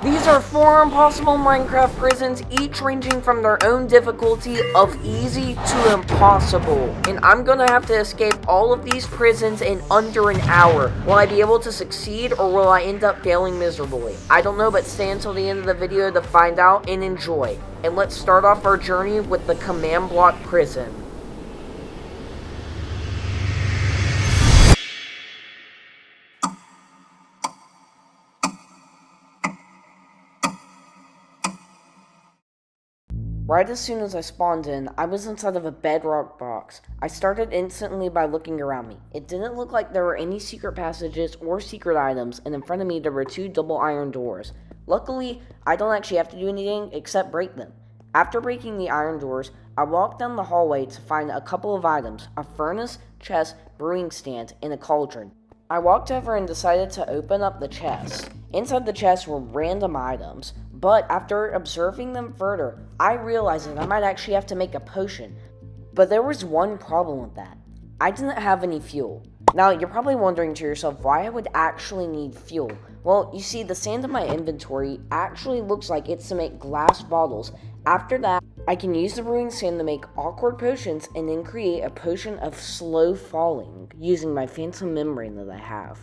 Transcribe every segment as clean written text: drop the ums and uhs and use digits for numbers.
These are 4 impossible Minecraft prisons, each ranging from their own difficulty of easy to impossible. And I'm gonna have to escape all of these prisons in under an hour. Will I be able to succeed, or will I end up failing miserably? I don't know, but stay until the end of the video to find out and enjoy. And let's start off our journey with the command block prison. Right as soon as I spawned in, I was inside of a bedrock box. I started instantly by looking around me. It didn't look like there were any secret passages or secret items, and in front of me there were 2 double iron doors. Luckily, I don't actually have to do anything except break them. After breaking the iron doors, I walked down the hallway to find a couple of items: a furnace, chest, brewing stand, and a cauldron. I walked over and decided to open up the chest. Inside the chest were random items, but after observing them further, I realized that I might actually have to make a potion. But there was one problem with that. I didn't have any fuel. Now, you're probably wondering to yourself why I would actually need fuel. Well, you see, the sand in my inventory actually looks like it's to make glass bottles. After that, I can use the brewing sand to make awkward potions and then create a potion of slow falling using my phantom membrane that I have.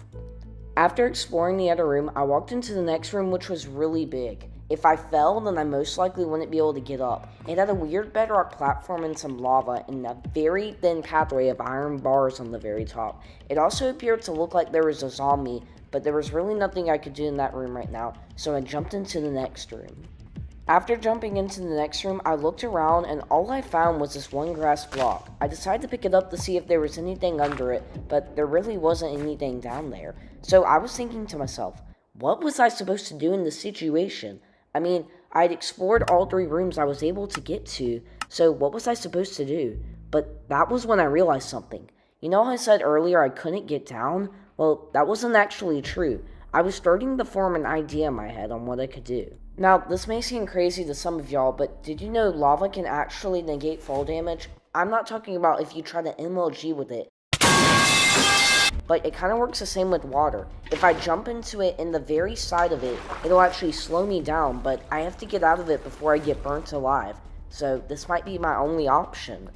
After exploring the other room, I walked into the next room, which was really big. If I fell, then I most likely wouldn't be able to get up. It had a weird bedrock platform and some lava, and a very thin pathway of iron bars on the very top. It also appeared to look like there was a zombie, but there was really nothing I could do in that room right now, so I jumped into the next room. After jumping into the next room, I looked around, and all I found was this one grass block. I decided to pick it up to see if there was anything under it, but there really wasn't anything down there. So I was thinking to myself, what was I supposed to do in this situation? I mean, I'd explored all 3 rooms I was able to get to, so what was I supposed to do? But that was when I realized something. You know how I said earlier I couldn't get down? Well, that wasn't actually true. I was starting to form an idea in my head on what I could do. Now, this may seem crazy to some of y'all, but did you know lava can actually negate fall damage? I'm not talking about if you try to MLG with it, but it kind of works the same with water. If I jump into it in the very side of it, it'll actually slow me down, but I have to get out of it before I get burnt alive. So this might be my only option.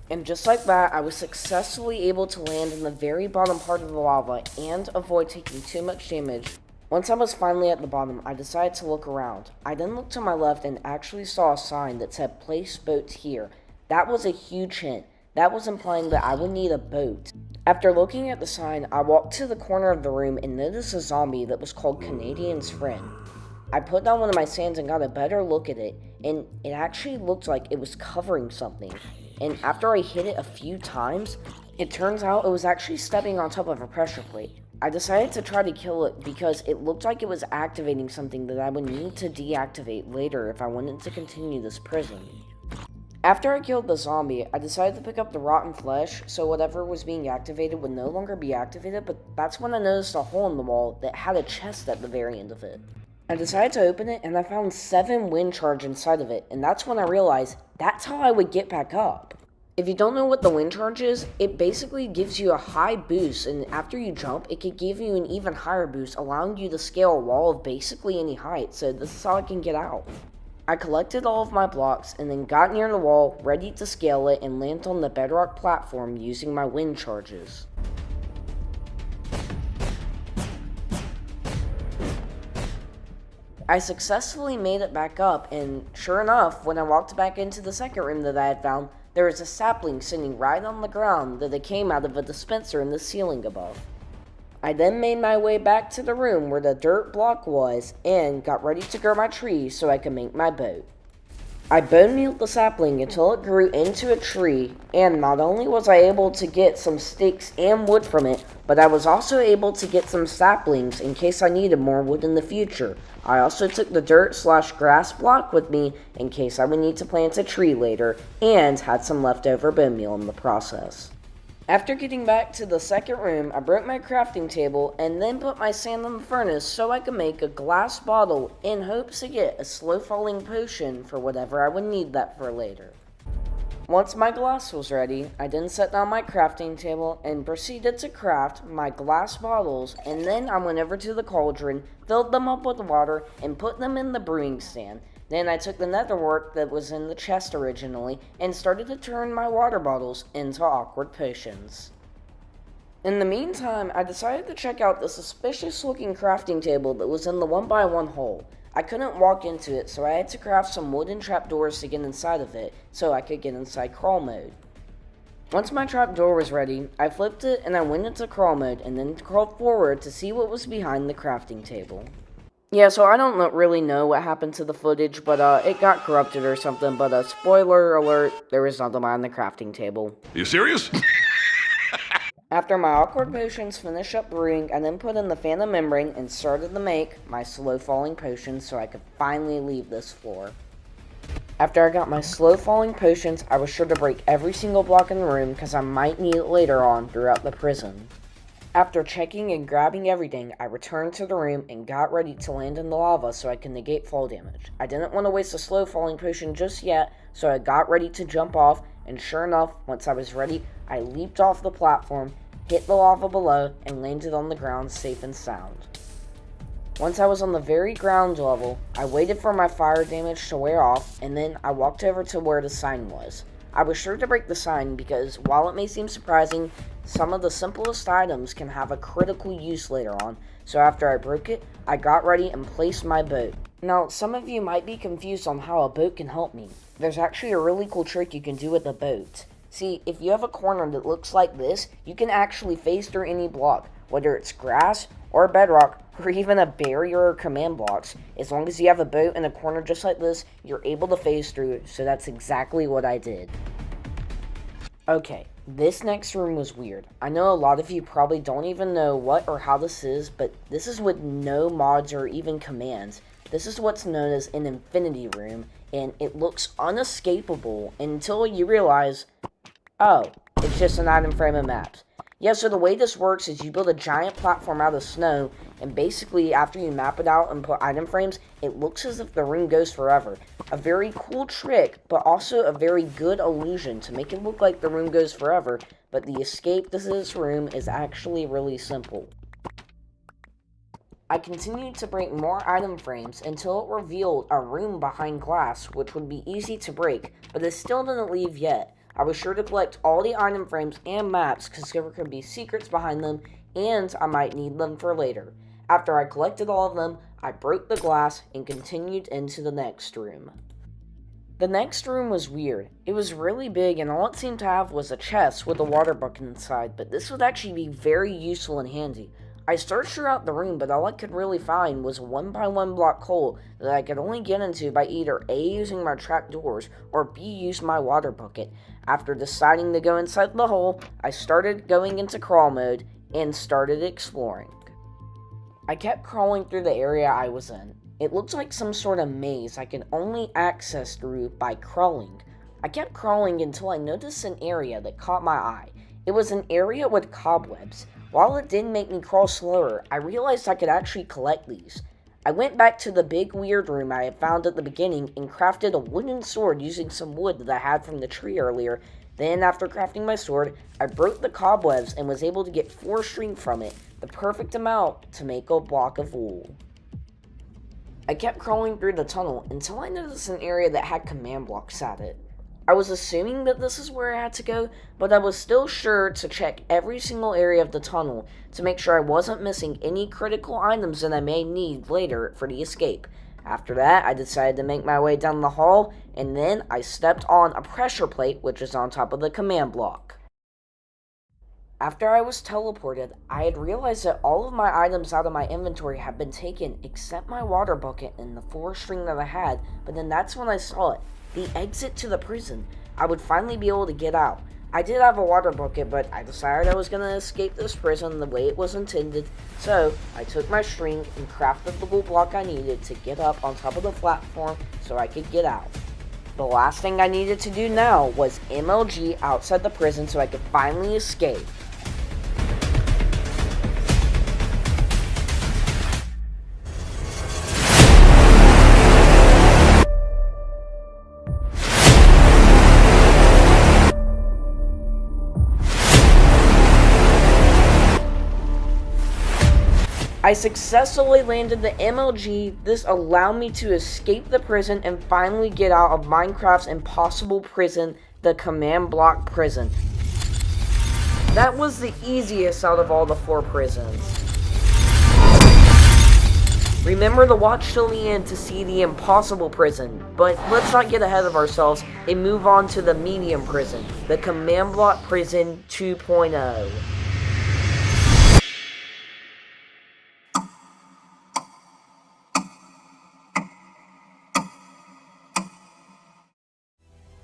And just like that, I was successfully able to land in the very bottom part of the lava and avoid taking too much damage. Once I was finally at the bottom, I decided to look around. I then looked to my left and actually saw a sign that said "Place boats here." That was a huge hint. That was implying that I would need a boat. After looking at the sign, I walked to the corner of the room and noticed a zombie that was called Canadian's Friend. I put down one of my sands and got a better look at it, and it actually looked like it was covering something. And after I hit it a few times, it turns out it was actually stepping on top of a pressure plate. I decided to try to kill it because it looked like it was activating something that I would need to deactivate later if I wanted to continue this prison. After I killed the zombie, I decided to pick up the rotten flesh so whatever was being activated would no longer be activated, but that's when I noticed a hole in the wall that had a chest at the very end of it. I decided to open it and I found 7 wind charge inside of it, and that's when I realized that's how I would get back up. If you don't know what the wind charge is, it basically gives you a high boost, and after you jump, it could give you an even higher boost, allowing you to scale a wall of basically any height, so this is how I can get out. I collected all of my blocks, and then got near the wall, ready to scale it and land on the bedrock platform using my wind charges. I successfully made it back up, and sure enough, when I walked back into the second room that I had found, there was a sapling sitting right on the ground that it came out of a dispenser in the ceiling above. I then made my way back to the room where the dirt block was and got ready to grow my tree so I could make my boat. I bone mealed the sapling until it grew into a tree, and not only was I able to get some sticks and wood from it, but I was also able to get some saplings in case I needed more wood in the future. I also took the dirt/grass block with me in case I would need to plant a tree later, and had some leftover bone meal in the process. After getting back to the second room, I broke my crafting table and then put my sand in the furnace so I could make a glass bottle in hopes to get a slow falling potion for whatever I would need that for later. Once my glass was ready, I then set down my crafting table and proceeded to craft my glass bottles, and then I went over to the cauldron, filled them up with water, and put them in the brewing stand. Then I took the netherwort that was in the chest originally and started to turn my water bottles into awkward potions. In the meantime, I decided to check out the suspicious looking crafting table that was in the 1x1 hole. I couldn't walk into it, so I had to craft some wooden trapdoors to get inside of it, so I could get inside crawl mode. Once my trapdoor was ready, I flipped it and I went into crawl mode and then crawled forward to see what was behind the crafting table. Yeah, so I don't really know what happened to the footage, but it got corrupted or something, but spoiler alert, there was nothing behind the crafting table. You serious? After my awkward potions finished up brewing, I then put in the phantom membrane and started to make my slow falling potions so I could finally leave this floor. After I got my slow falling potions, I was sure to break every single block in the room because I might need it later on throughout the prison. After checking and grabbing everything, I returned to the room and got ready to land in the lava so I could negate fall damage. I didn't want to waste a slow falling potion just yet, so I got ready to jump off, and sure enough, once I was ready, I leaped off the platform, hit the lava below, and landed on the ground safe and sound. Once I was on the very ground level, I waited for my fire damage to wear off, and then I walked over to where the sign was. I was sure to break the sign because, while it may seem surprising, some of the simplest items can have a critical use later on, so after I broke it, I got ready and placed my boat. Now, some of you might be confused on how a boat can help me. There's actually a really cool trick you can do with a boat. See, if you have a corner that looks like this, you can actually phase through any block, whether it's grass or bedrock, or even a barrier or command blocks. As long as you have a boat in a corner just like this, you're able to phase through it, so that's exactly what I did. Okay, this next room was weird. I know a lot of you probably don't even know what or how this is, but this is with no mods or even commands. This is what's known as an infinity room, and it looks unescapable until you realize, oh, it's just an item frame and maps. Yeah, so the way this works is you build a giant platform out of snow, and basically after you map it out and put item frames, it looks as if the room goes forever. A very cool trick, but also a very good illusion to make it look like the room goes forever, but the escape to this room is actually really simple. I continued to break more item frames until it revealed a room behind glass, which would be easy to break, but it still didn't leave yet. I was sure to collect all the item frames and maps because there could be secrets behind them and I might need them for later. After I collected all of them, I broke the glass and continued into the next room. The next room was weird. It was really big and all it seemed to have was a chest with a water bucket inside, but this would actually be very useful and handy. I searched throughout the room, but all I could really find was a 1x1 block hole that I could only get into by either A, using my trapdoors, or B, use my water bucket. After deciding to go inside the hole, I started going into crawl mode and started exploring. I kept crawling through the area I was in. It looked like some sort of maze I could only access through by crawling. I kept crawling until I noticed an area that caught my eye. It was an area with cobwebs. While it did make me crawl slower, I realized I could actually collect these. I went back to the big weird room I had found at the beginning and crafted a wooden sword using some wood that I had from the tree earlier. Then, after crafting my sword, I broke the cobwebs and was able to get 4 string from it, the perfect amount to make a block of wool. I kept crawling through the tunnel until I noticed an area that had command blocks at it. I was assuming that this is where I had to go, but I was still sure to check every single area of the tunnel to make sure I wasn't missing any critical items that I may need later for the escape. After that, I decided to make my way down the hall, and then I stepped on a pressure plate which is on top of the command block. After I was teleported, I had realized that all of my items out of my inventory had been taken except my water bucket and the 4 string that I had, but then that's when I saw it. The exit to the prison. I would finally be able to get out. I did have a water bucket, but I decided I was going to escape this prison the way it was intended, so I took my string and crafted the wool block I needed to get up on top of the platform so I could get out. The last thing I needed to do now was MLG outside the prison so I could finally escape. I successfully landed the MLG. This allowed me to escape the prison and finally get out of Minecraft's impossible prison, the command block prison. That was the easiest out of all the 4 prisons. Remember to watch till the end to see the impossible prison, but let's not get ahead of ourselves and move on to the medium prison, the command block prison 2.0.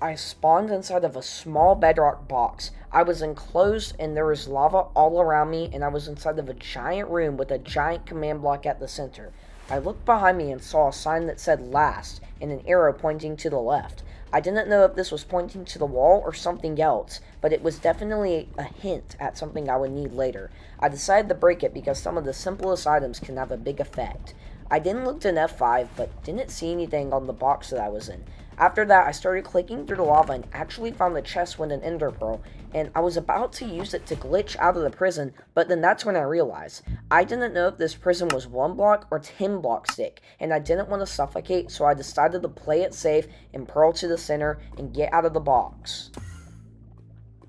I spawned inside of a small bedrock box. I was enclosed and there was lava all around me, and I was inside of a giant room with a giant command block at the center. I looked behind me and saw a sign that said last and an arrow pointing to the left. I didn't know if this was pointing to the wall or something else, but it was definitely a hint at something I would need later. I decided to break it because some of the simplest items can have a big effect. I didn't look to an F5, but didn't see anything on the box that I was in. After that, I started clicking through the lava and actually found the chest with an ender pearl, and I was about to use it to glitch out of the prison, but then that's when I realized I didn't know if this prison was 1 block or 10 blocks thick, and I didn't want to suffocate, so I decided to play it safe and pearl to the center and get out of the box.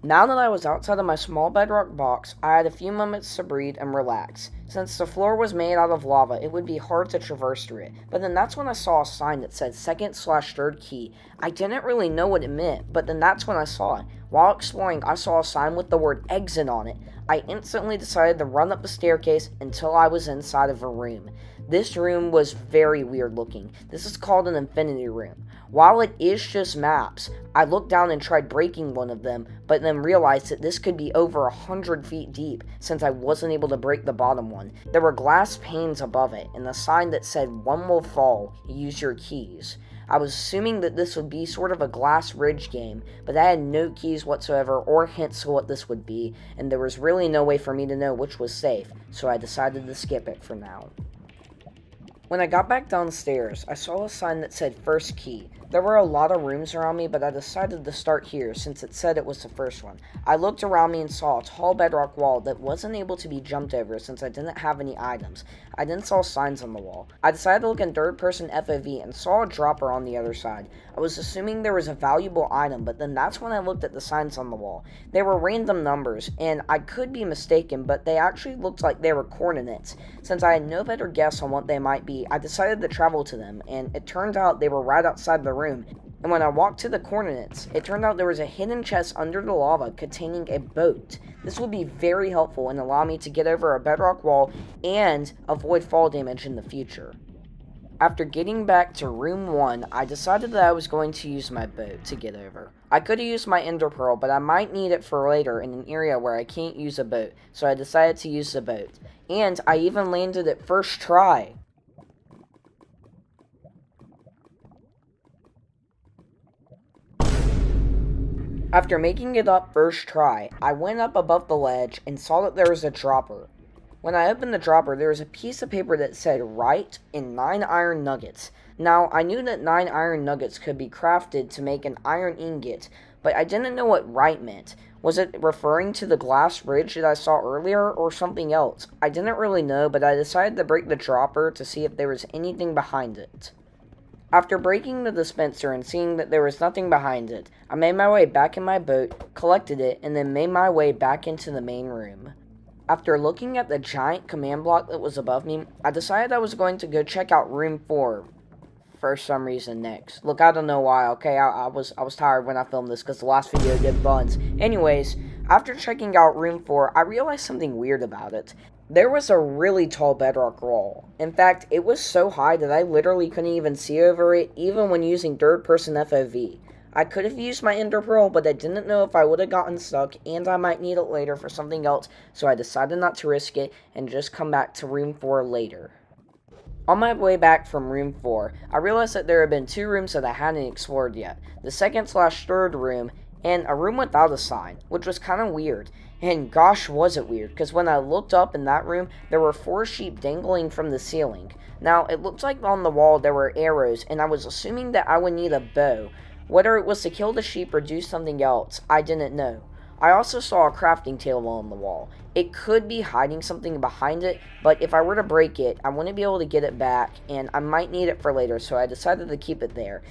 Now that I was outside of my small bedrock box, I had a few moments to breathe and relax. Since the floor was made out of lava, it would be hard to traverse through it. But then that's when I saw a sign that said 2nd/3rd key. I didn't really know what it meant, but then that's when I saw it. While exploring, I saw a sign with the word exit on it. I instantly decided to run up the staircase until I was inside of a room. This room was very weird looking. This is called an infinity room. While it is just maps, I looked down and tried breaking one of them, but then realized that this could be over 100 feet deep since I wasn't able to break the bottom one. There were glass panes above it and a sign that said 1 will fall, use your keys. I was assuming that this would be sort of a glass ridge game, but I had no keys whatsoever or hints to what this would be, and there was really no way for me to know which was safe, so I decided to skip it for now. When I got back downstairs, I saw a sign that said first key. There were a lot of rooms around me, but I decided to start here since it said it was the first one. I looked around me and saw a tall bedrock wall that wasn't able to be jumped over since I didn't have any items. I then saw signs on the wall. I decided to look in third person FOV and saw a dropper on the other side. I was assuming there was a valuable item, but then that's when I looked at the signs on the wall. They were random numbers, and I could be mistaken, but they actually looked like they were coordinates. Since I had no better guess on what they might be, I decided to travel to them, and it turned out they were right outside the room. And when I walked to the coordinates, it turned out there was a hidden chest under the lava containing a boat. This would be very helpful and allow me to get over a bedrock wall and avoid fall damage in the future. After getting back to room 1, I decided that I was going to use my boat to get over. I could have used my ender pearl, but I might need it for later in an area where I can't use a boat, so I decided to use the boat. And I even landed it first try. After making it up first try, I went up above the ledge and saw that there was a dropper. When I opened the dropper, there was a piece of paper that said "Right" and 9 iron nuggets. Now, I knew that 9 iron nuggets could be crafted to make an iron ingot, but I didn't know what "right" meant. Was it referring to the glass bridge that I saw earlier, or something else? I didn't really know, but I decided to break the dropper to see if there was anything behind it. After breaking the dispenser and seeing that there was nothing behind it, I made my way back in my boat, collected it, and then made my way back into the main room. After looking at the giant command block that was above me, I decided I was going to go check out room 4 for some reason next. Look, I don't know why, okay? I was tired when I filmed this because the last video did buns. Anyways, after checking out room 4, I realized something weird about it. There was a really tall bedrock wall. In fact, it was so high that I literally couldn't even see over it, even when using third-person FOV. I could have used my ender pearl, but I didn't know if I would have gotten stuck, and I might need it later for something else, so I decided not to risk it, and just come back to room 4 later. On my way back from room 4, I realized that there had been 2 rooms that I hadn't explored yet. The 2nd/3rd room, and a room without a sign, which was kind of weird. And gosh, was it weird, because when I looked up in that room, there were 4 sheep dangling from the ceiling. Now, it looked like on the wall there were arrows, and I was assuming that I would need a bow. Whether it was to kill the sheep or do something else, I didn't know. I also saw a crafting table on the wall. It could be hiding something behind it, but if I were to break it, I wouldn't be able to get it back, and I might need it for later, so I decided to keep it there.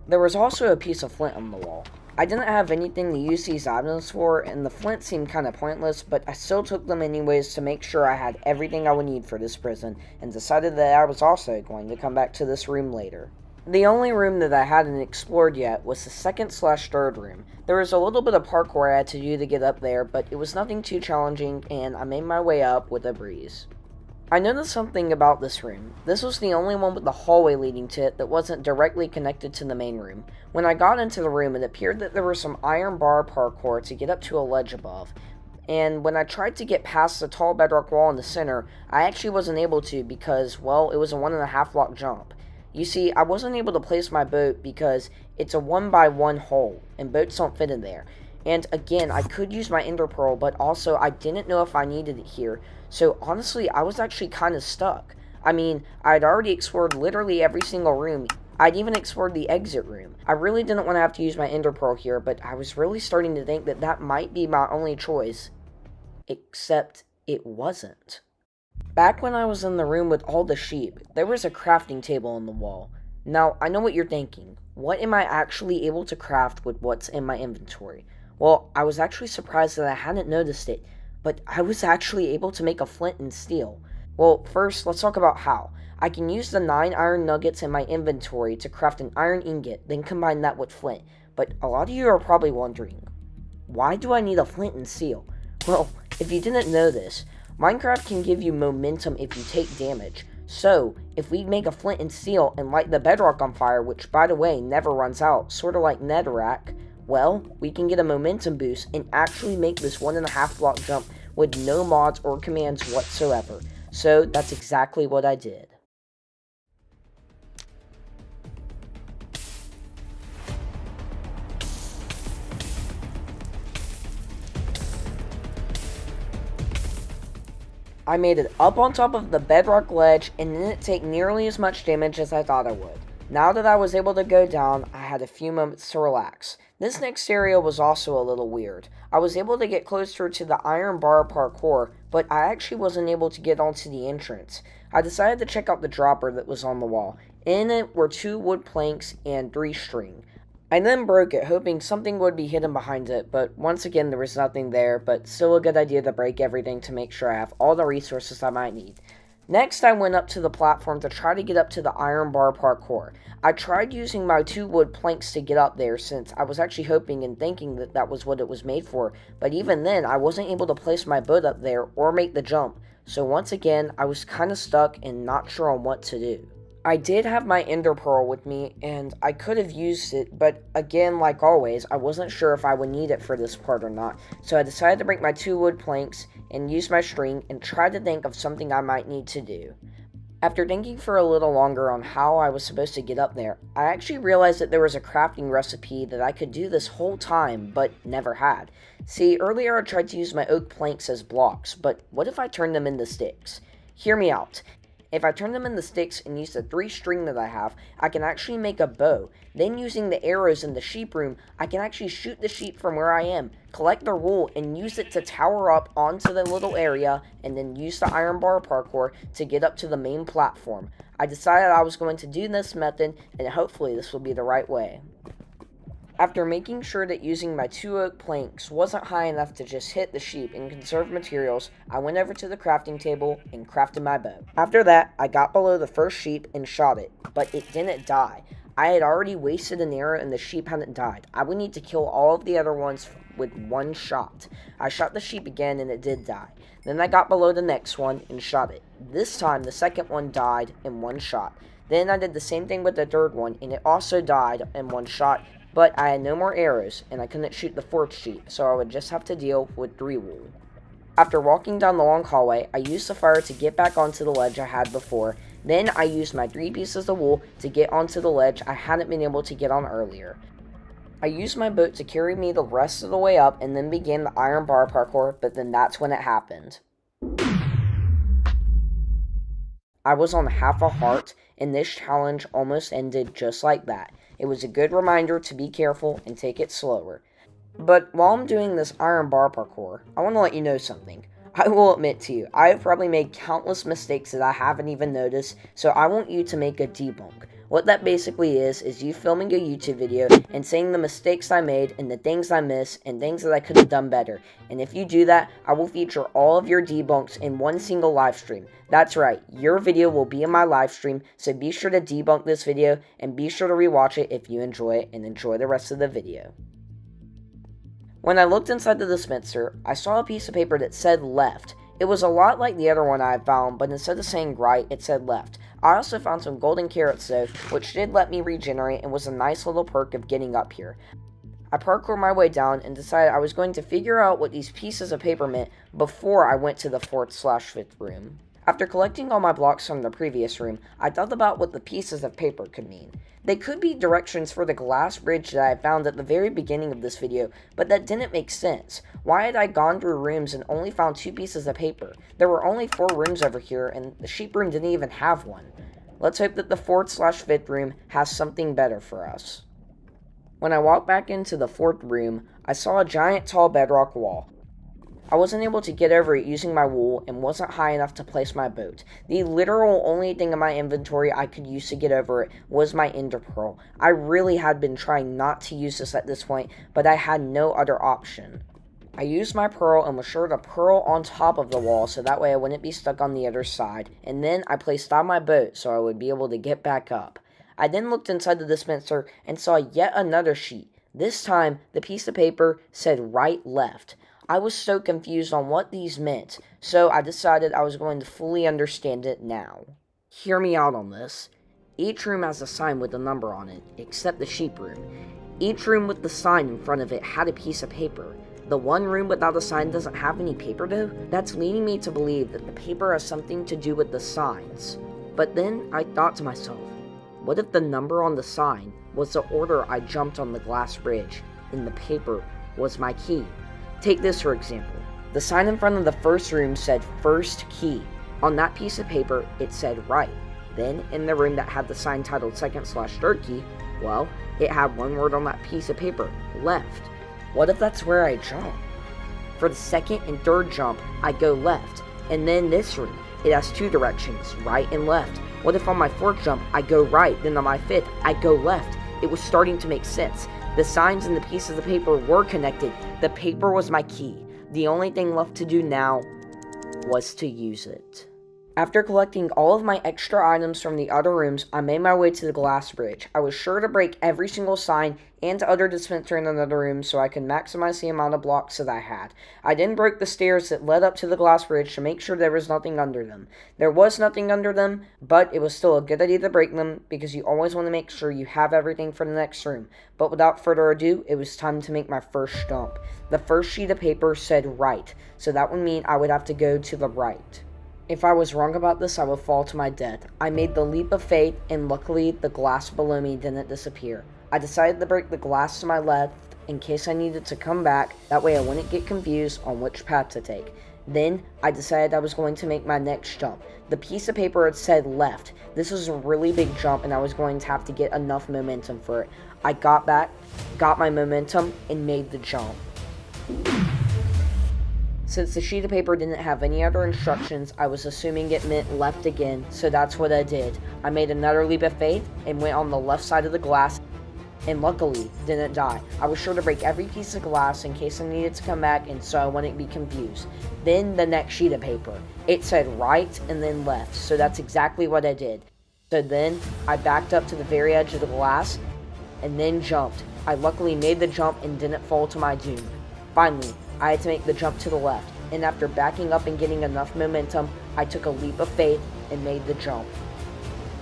There was also a piece of flint on the wall. I didn't have anything to use these items for, and the flint seemed kind of pointless, but I still took them anyways to make sure I had everything I would need for this prison, and decided that I was also going to come back to this room later. The only room that I hadn't explored yet was the second/third room. There was a little bit of parkour I had to do to get up there, but it was nothing too challenging, and I made my way up with a breeze. I noticed something about this room. This was the only one with the hallway leading to it that wasn't directly connected to the main room. When I got into the room, it appeared that there was some iron bar parkour to get up to a ledge above. And when I tried to get past the tall bedrock wall in the center, I actually wasn't able to because, well, it was a 1.5 block jump. You see, I wasn't able to place my boat because it's a 1x1 hole, and boats don't fit in there. And again, I could use my ender pearl, but also I didn't know if I needed it here. So honestly, I was actually kind of stuck. I mean, I'd already explored literally every single room. I'd even explored the exit room. I really didn't want to have to use my ender pearl here, but I was really starting to think that that might be my only choice. Except it wasn't. Back when I was in the room with all the sheep, there was a crafting table on the wall. Now, I know what you're thinking. What am I actually able to craft with what's in my inventory? Well, I was actually surprised that I hadn't noticed it, but I was actually able to make a flint and steel. Well, first, let's talk about how. I can use the 9 iron nuggets in my inventory to craft an iron ingot, then combine that with flint. But a lot of you are probably wondering, why do I need a flint and steel? Well, if you didn't know this, Minecraft can give you momentum if you take damage. So, if we make a flint and steel and light the bedrock on fire, which by the way never runs out, sort of like netherrack, well, we can get a momentum boost and actually make this 1.5 block jump with no mods or commands whatsoever. So, that's exactly what I did. I made it up on top of the bedrock ledge and didn't take nearly as much damage as I thought I would. Now that I was able to go down, I had a few moments to relax. This next area was also a little weird. I was able to get closer to the iron bar parkour, but I actually wasn't able to get onto the entrance. I decided to check out the dropper that was on the wall. In it were 2 wood planks and 3 string. I then broke it, hoping something would be hidden behind it, but once again there was nothing there, but still a good idea to break everything to make sure I have all the resources I might need. Next, I went up to the platform to try to get up to the iron bar parkour. I tried using my 2 wood planks to get up there since I was actually hoping and thinking that that was what it was made for, but even then I wasn't able to place my boat up there or make the jump, so once again I was kinda stuck and not sure on what to do. I did have my ender pearl with me, and I could have used it, but again, like always, I wasn't sure if I would need it for this part or not, so I decided to break my 2 wood planks and use my string and try to think of something I might need to do. After thinking for a little longer on how I was supposed to get up there, I actually realized that there was a crafting recipe that I could do this whole time, but never had. See, earlier I tried to use my oak planks as blocks, but what if I turned them into sticks? Hear me out. If I turn them into sticks and use the 3 string that I have, I can actually make a bow. Then using the arrows in the sheep room, I can actually shoot the sheep from where I am, collect their wool, and use it to tower up onto the little area, and then use the iron bar parkour to get up to the main platform. I decided I was going to do this method, and hopefully this will be the right way. After making sure that using my 2 oak planks wasn't high enough to just hit the sheep and conserve materials, I went over to the crafting table and crafted my bow. After that, I got below the first sheep and shot it, but it didn't die. I had already wasted an arrow and the sheep hadn't died. I would need to kill all of the other ones with 1 shot. I shot the sheep again and it did die. Then I got below the next one and shot it. This time, the second one died in 1 shot. Then I did the same thing with the third one and it also died in 1 shot. But I had no more arrows, and I couldn't shoot the 4th sheep, so I would just have to deal with 3 wool. After walking down the long hallway, I used the fire to get back onto the ledge I had before. Then I used my 3 pieces of wool to get onto the ledge I hadn't been able to get on earlier. I used my boat to carry me the rest of the way up, and then began the iron bar parkour, but then that's when it happened. I was on half a heart, and this challenge almost ended just like that. It was a good reminder to be careful and take it slower. But while I'm doing this iron bar parkour, I want to let you know something. I will admit to you, I have probably made countless mistakes that I haven't even noticed, so I want you to make a debunk. What that basically is you filming a YouTube video and saying the mistakes I made and the things I missed and things that I could have done better. And if you do that, I will feature all of your debunks in one single live stream. That's right, your video will be in my live stream, so be sure to debunk this video and be sure to rewatch it if you enjoy it, and enjoy the rest of the video. When I looked inside the dispenser, I saw a piece of paper that said left. It was a lot like the other one I had found, but instead of saying right, it said left. I also found some golden carrots though, which did let me regenerate and was a nice little perk of getting up here. I parkoured my way down and decided I was going to figure out what these pieces of paper meant before I went to the 4th/5th room. After collecting all my blocks from the previous room, I thought about what the pieces of paper could mean. They could be directions for the glass bridge that I found at the very beginning of this video, but that didn't make sense. Why had I gone through rooms and only found 2 pieces of paper? There were only 4 rooms over here, and the sheep room didn't even have one. Let's hope that the 4th/5th room has something better for us. When I walked back into the 4th room, I saw a giant tall bedrock wall. I wasn't able to get over it using my wool and wasn't high enough to place my boat. The literal only thing in my inventory I could use to get over it was my ender pearl. I really had been trying not to use this at this point, but I had no other option. I used my pearl and was sure to pearl on top of the wall so that way I wouldn't be stuck on the other side, and then I placed down my boat so I would be able to get back up. I then looked inside the dispenser and saw yet another sheet. This time, the piece of paper said right left. I was so confused on what these meant, so I decided I was going to fully understand it now. Hear me out on this. Each room has a sign with a number on it, except the sheep room. Each room with the sign in front of it had a piece of paper. The one room without a sign doesn't have any paper though? That's leading me to believe that the paper has something to do with the signs. But then I thought to myself, what if the number on the sign was the order I jumped on the glass bridge, and the paper was my key? Take this for example. The sign in front of the first room said first key. On that piece of paper, it said right. Then, in the room that had the sign titled 2nd/3rd key, well, it had one word on that piece of paper, left. What if that's where I jump? For the 2nd and 3rd jump, I go left. And then this room, it has 2 directions, right and left. What if on my 4th jump, I go right, then on my 5th, I go left? It was starting to make sense. The signs and the pieces of paper were connected. The paper was my key. The only thing left to do now was to use it. After collecting all of my extra items from the other rooms, I made my way to the glass bridge. I was sure to break every single sign and other dispenser in another room so I could maximize the amount of blocks that I had. I then broke the stairs that led up to the glass bridge to make sure there was nothing under them. There was nothing under them, but it was still a good idea to break them because you always want to make sure you have everything for the next room. But without further ado, it was time to make my first jump. The first sheet of paper said right, so that would mean I would have to go to the right. If I was wrong about this, I would fall to my death. I made the leap of faith, and luckily, the glass below me didn't disappear. I decided to break the glass to my left in case I needed to come back, that way I wouldn't get confused on which path to take. Then, I decided I was going to make my next jump. The piece of paper had said left. This was a really big jump, and I was going to have to get enough momentum for it. I got back, got my momentum, and made the jump. Since the sheet of paper didn't have any other instructions, I was assuming it meant left again, so that's what I did. I made another leap of faith and went on the left side of the glass, and luckily didn't die. I was sure to break every piece of glass in case I needed to come back, and so I wouldn't be confused. Then the next sheet of paper. It said right and then left, so that's exactly what I did. So then I backed up to the very edge of the glass and then jumped. I luckily made the jump and didn't fall to my doom. Finally, I had to make the jump to the left, and after backing up and getting enough momentum, I took a leap of faith and made the jump.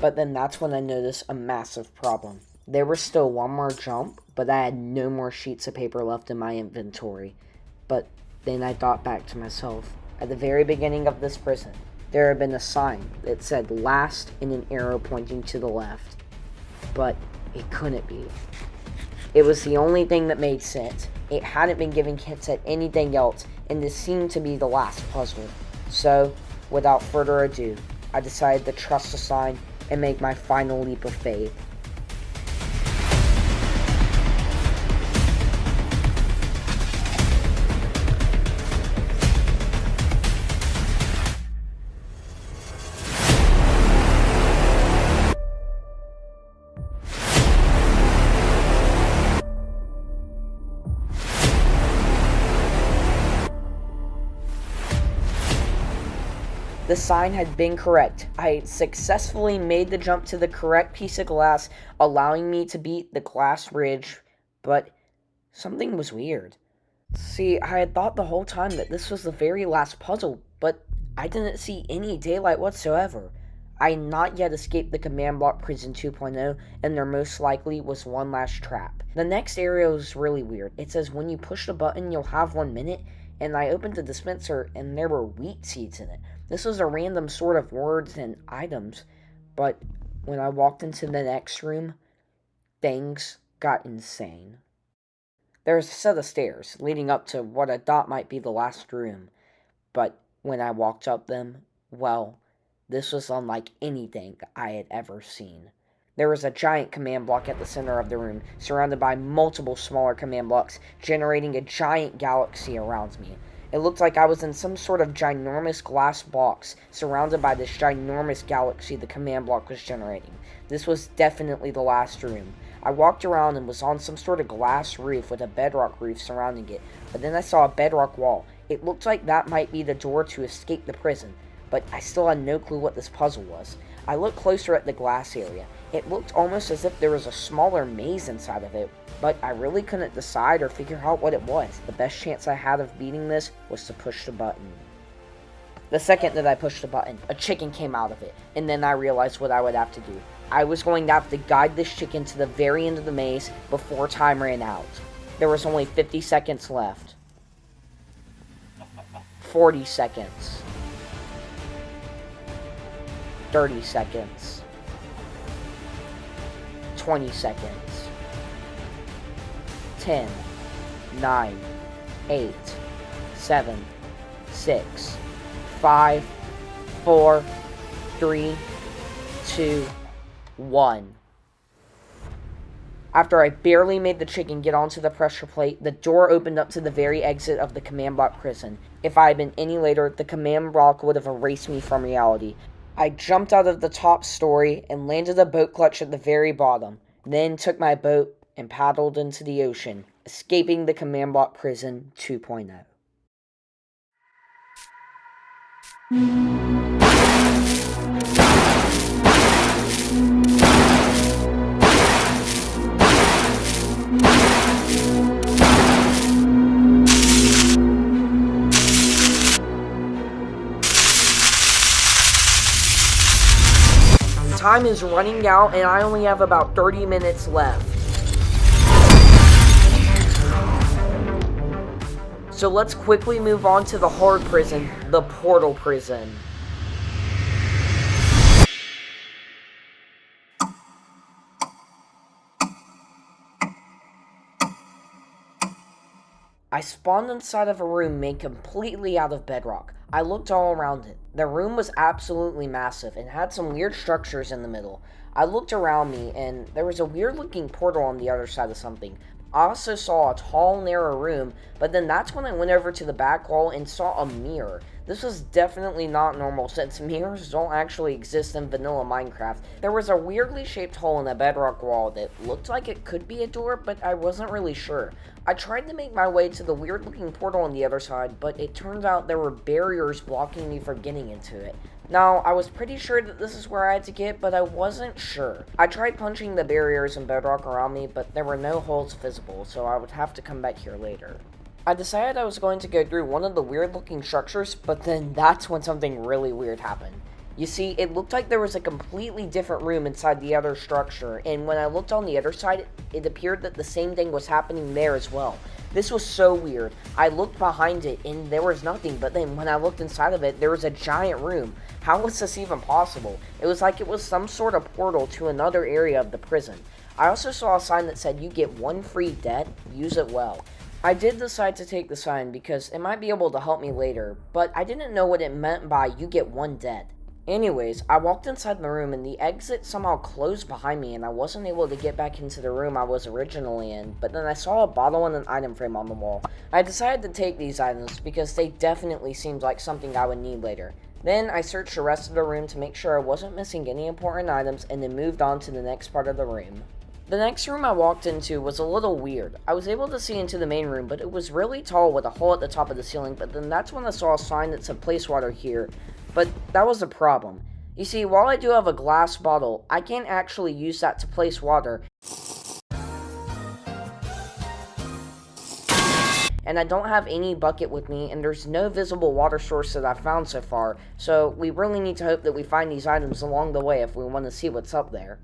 But then that's when I noticed a massive problem. There was still one more jump, but I had no more sheets of paper left in my inventory. But then I thought back to myself. At the very beginning of this prison, there had been a sign that said last and an arrow pointing to the left. But it couldn't be. It was the only thing that made sense. It hadn't been giving hints at anything else, and this seemed to be the last puzzle. So, without further ado, I decided to trust the sign and make my final leap of faith. The sign had been correct. I had successfully made the jump to the correct piece of glass, allowing me to beat the glass bridge, but something was weird. See, I had thought the whole time that this was the very last puzzle, but I didn't see any daylight whatsoever. I had not yet escaped the command block prison 2.0, and there most likely was one last trap. The next area was really weird. It says when you push the button, you'll have 1 minute, and I opened the dispenser, and there were wheat seeds in it. This was a random sort of words and items, but when I walked into the next room, things got insane. There was a set of stairs leading up to what I thought might be the last room, but when I walked up them, well, this was unlike anything I had ever seen. There was a giant command block at the center of the room, surrounded by multiple smaller command blocks, generating a giant galaxy around me. It looked like I was in some sort of ginormous glass box, surrounded by this ginormous galaxy the command block was generating. This was definitely the last room. I walked around and was on some sort of glass roof with a bedrock roof surrounding it, but then I saw a bedrock wall. It looked like that might be the door to escape the prison, but I still had no clue what this puzzle was. I looked closer at the glass area. It looked almost as if there was a smaller maze inside of it, but I really couldn't decide or figure out what it was. The best chance I had of beating this was to push the button. The second that I pushed the button, a chicken came out of it, and then I realized what I would have to do. I was going to have to guide this chicken to the very end of the maze before time ran out. There was only 50 seconds left. 40 seconds. 30 seconds. 20 seconds. 10, 9, 8, 7, 6, 5, 4, 3, 2, 1. After I barely made the chicken get onto the pressure plate, the door opened up to the very exit of the command block prison. If I had been any later, the command block would have erased me from reality. I jumped out of the top story and landed a boat clutch at the very bottom, then took my boat and paddled into the ocean, escaping the command block prison 2.0. Time is running out and I only have about 30 minutes left. So let's quickly move on to the hard prison, the portal prison. I spawned inside of a room made completely out of bedrock. I looked all around it. The room was absolutely massive and had some weird structures in the middle. I looked around me and there was a weird looking portal on the other side of something. I also saw a tall, narrow room, but then that's when I went over to the back wall and saw a mirror. This was definitely not normal since mirrors don't actually exist in vanilla Minecraft. There was a weirdly shaped hole in the bedrock wall that looked like it could be a door, but I wasn't really sure. I tried to make my way to the weird looking portal on the other side, but it turned out there were barriers blocking me from getting into it. Now, I was pretty sure that this is where I had to get, but I wasn't sure. I tried punching the barriers and bedrock around me, but there were no holes visible, so I would have to come back here later. I decided I was going to go through one of the weird looking structures, but then that's when something really weird happened. You see, it looked like there was a completely different room inside the other structure, and when I looked on the other side, it appeared that the same thing was happening there as well. This was so weird. I looked behind it, and there was nothing, but then when I looked inside of it, there was a giant room. How was this even possible? It was like it was some sort of portal to another area of the prison. I also saw a sign that said, "You get 1 free debt, use it well." I did decide to take the sign because it might be able to help me later, but I didn't know what it meant by "you get 1 debt." Anyways, I walked inside the room and the exit somehow closed behind me and I wasn't able to get back into the room I was originally in, but then I saw a bottle and an item frame on the wall. I decided to take these items because they definitely seemed like something I would need later. Then I searched the rest of the room to make sure I wasn't missing any important items and then moved on to the next part of the room. The next room I walked into was a little weird. I was able to see into the main room, but it was really tall with a hole at the top of the ceiling, but then that's when I saw a sign that said "place water here." But that was a problem. You see, while I do have a glass bottle, I can't actually use that to place water, and I don't have any bucket with me, and there's no visible water source that I've found so far, so we really need to hope that we find these items along the way if we want to see what's up there.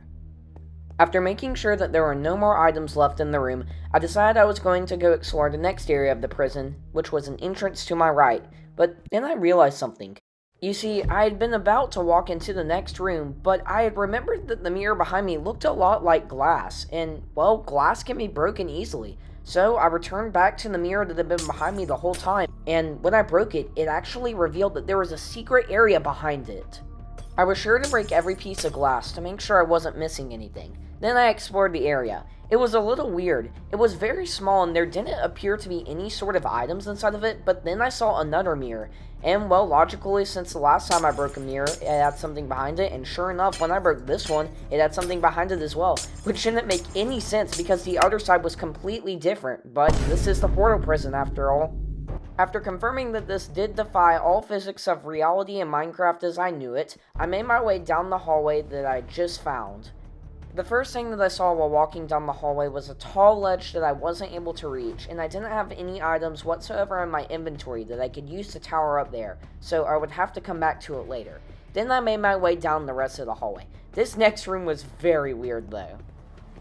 After making sure that there were no more items left in the room, I decided I was going to go explore the next area of the prison, which was an entrance to my right, but then I realized something. You see, I had been about to walk into the next room, but I had remembered that the mirror behind me looked a lot like glass, and, well, glass can be broken easily. So I returned back to the mirror that had been behind me the whole time, and when I broke it, it actually revealed that there was a secret area behind it. I was sure to break every piece of glass to make sure I wasn't missing anything. Then I explored the area. It was a little weird. It was very small and there didn't appear to be any sort of items inside of it, but then I saw another mirror. And, well, logically, since the last time I broke a mirror, it had something behind it, and sure enough, when I broke this one, it had something behind it as well, which didn't make any sense because the other side was completely different, but this is the portal prison after all. After confirming that this did defy all physics of reality in Minecraft as I knew it, I made my way down the hallway that I just found. The first thing that I saw while walking down the hallway was a tall ledge that I wasn't able to reach, and I didn't have any items whatsoever in my inventory that I could use to tower up there, so I would have to come back to it later. Then I made my way down the rest of the hallway. This next room was very weird though.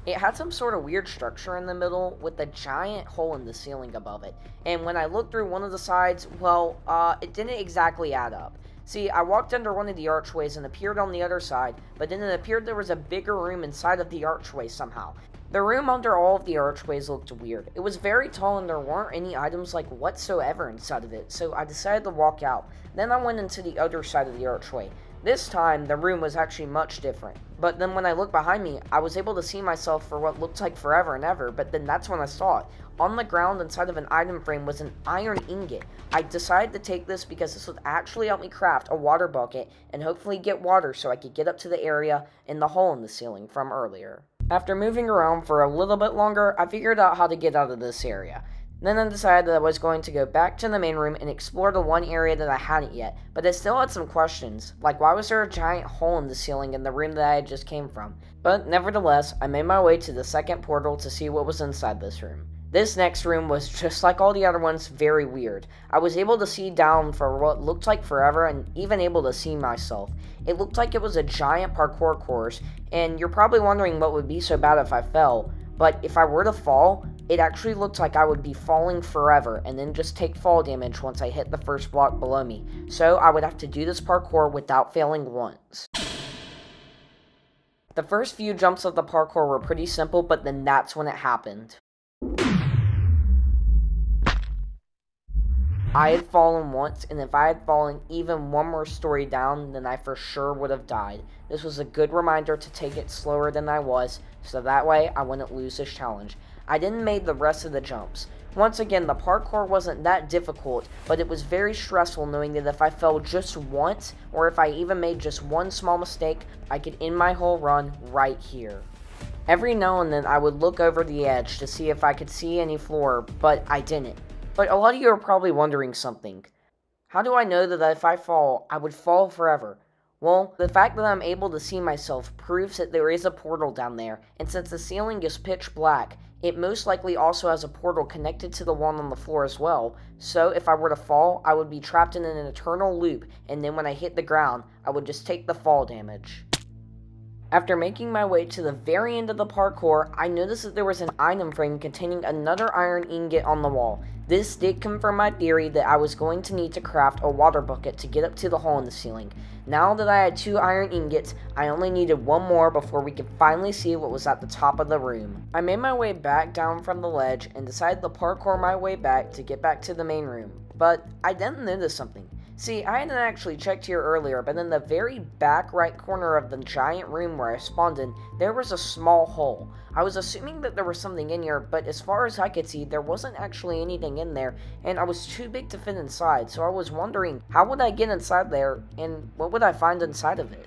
It had some sort of weird structure in the middle with a giant hole in the ceiling above it, and when I looked through one of the sides, well, it didn't exactly add up. See, I walked under one of the archways and appeared on the other side, but then it appeared there was a bigger room inside of the archway somehow. The room under all of the archways looked weird. It was very tall and there weren't any items like whatsoever inside of it, so I decided to walk out. Then I went into the other side of the archway. This time, the room was actually much different. But then when I looked behind me, I was able to see myself for what looked like forever and ever, but then that's when I saw it. On the ground inside of an item frame was an iron ingot. I decided to take this because this would actually help me craft a water bucket and hopefully get water so I could get up to the area in the hole in the ceiling from earlier. After moving around for a little bit longer, I figured out how to get out of this area. Then I decided that I was going to go back to the main room and explore the one area that I hadn't yet, but I still had some questions, like why was there a giant hole in the ceiling in the room that I just came from? But nevertheless, I made my way to the second portal to see what was inside this room. This next room was just like all the other ones, very weird. I was able to see down for what looked like forever and even able to see myself. It looked like it was a giant parkour course, and you're probably wondering what would be so bad if I fell, but if I were to fall, it actually looked like I would be falling forever and then just take fall damage once I hit the first block below me. So I would have to do this parkour without failing once. The first few jumps of the parkour were pretty simple, but then that's when it happened. I had fallen once, and if I had fallen even one more story down, then I for sure would have died. This was a good reminder to take it slower than I was, so that way I wouldn't lose this challenge. I didn't make the rest of the jumps. Once again, the parkour wasn't that difficult, but it was very stressful knowing that if I fell just once, or if I even made just one small mistake, I could end my whole run right here. Every now and then I would look over the edge to see if I could see any floor, but I didn't. But a lot of you are probably wondering something. How do I know that if I fall, I would fall forever? Well, the fact that I'm able to see myself proves that there is a portal down there, and since the ceiling is pitch black, it most likely also has a portal connected to the one on the floor as well, so if I were to fall, I would be trapped in an eternal loop, and then when I hit the ground, I would just take the fall damage. After making my way to the very end of the parkour, I noticed that there was an item frame containing another iron ingot on the wall. This did confirm my theory that I was going to need to craft a water bucket to get up to the hole in the ceiling. Now that I had 2 iron ingots, I only needed 1 more before we could finally see what was at the top of the room. I made my way back down from the ledge and decided to parkour my way back to get back to the main room. But I didn't notice something. See, I hadn't actually checked here earlier, but in the very back right corner of the giant room where I spawned in, there was a small hole. I was assuming that there was something in here, but as far as I could see, there wasn't actually anything in there, and I was too big to fit inside, so I was wondering, how would I get inside there, and what would I find inside of it?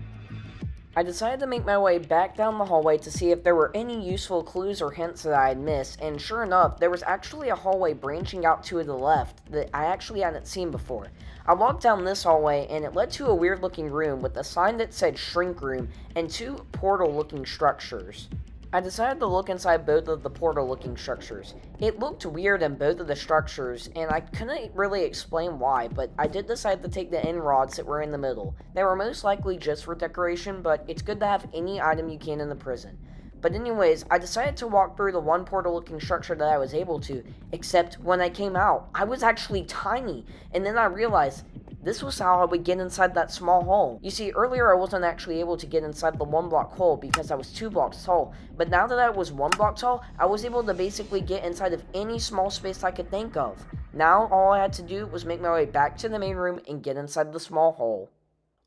I decided to make my way back down the hallway to see if there were any useful clues or hints that I had missed, and sure enough, there was actually a hallway branching out to the left that I actually hadn't seen before. I walked down this hallway, and it led to a weird looking room with a sign that said shrink room and two portal looking structures. I decided to look inside both of the portal looking structures. It looked weird in both of the structures, and I couldn't really explain why, but I did decide to take the end rods that were in the middle. They were most likely just for decoration, but it's good to have any item you can in the prison. But anyways, I decided to walk through the one portal looking structure that I was able to, except when I came out, I was actually tiny, and then I realized this was how I would get inside that small hole. You see, earlier I wasn't actually able to get inside the 1 block hole because I was 2 blocks tall, but now that I was 1 block tall, I was able to basically get inside of any small space I could think of. Now, all I had to do was make my way back to the main room and get inside the small hole.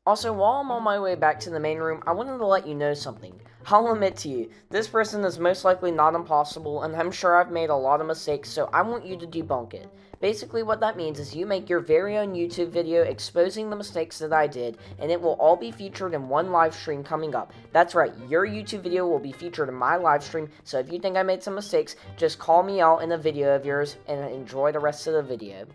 Also, while I'm on my way back to the main room, I wanted to let you know something. I'll admit to you, this prison is most likely not impossible, and I'm sure I've made a lot of mistakes, so I want you to debunk it. Basically, what that means is you make your very own YouTube video exposing the mistakes that I did, and it will all be featured in one live stream coming up. That's right, your YouTube video will be featured in my live stream, so if you think I made some mistakes, just call me out in a video of yours, and enjoy the rest of the video.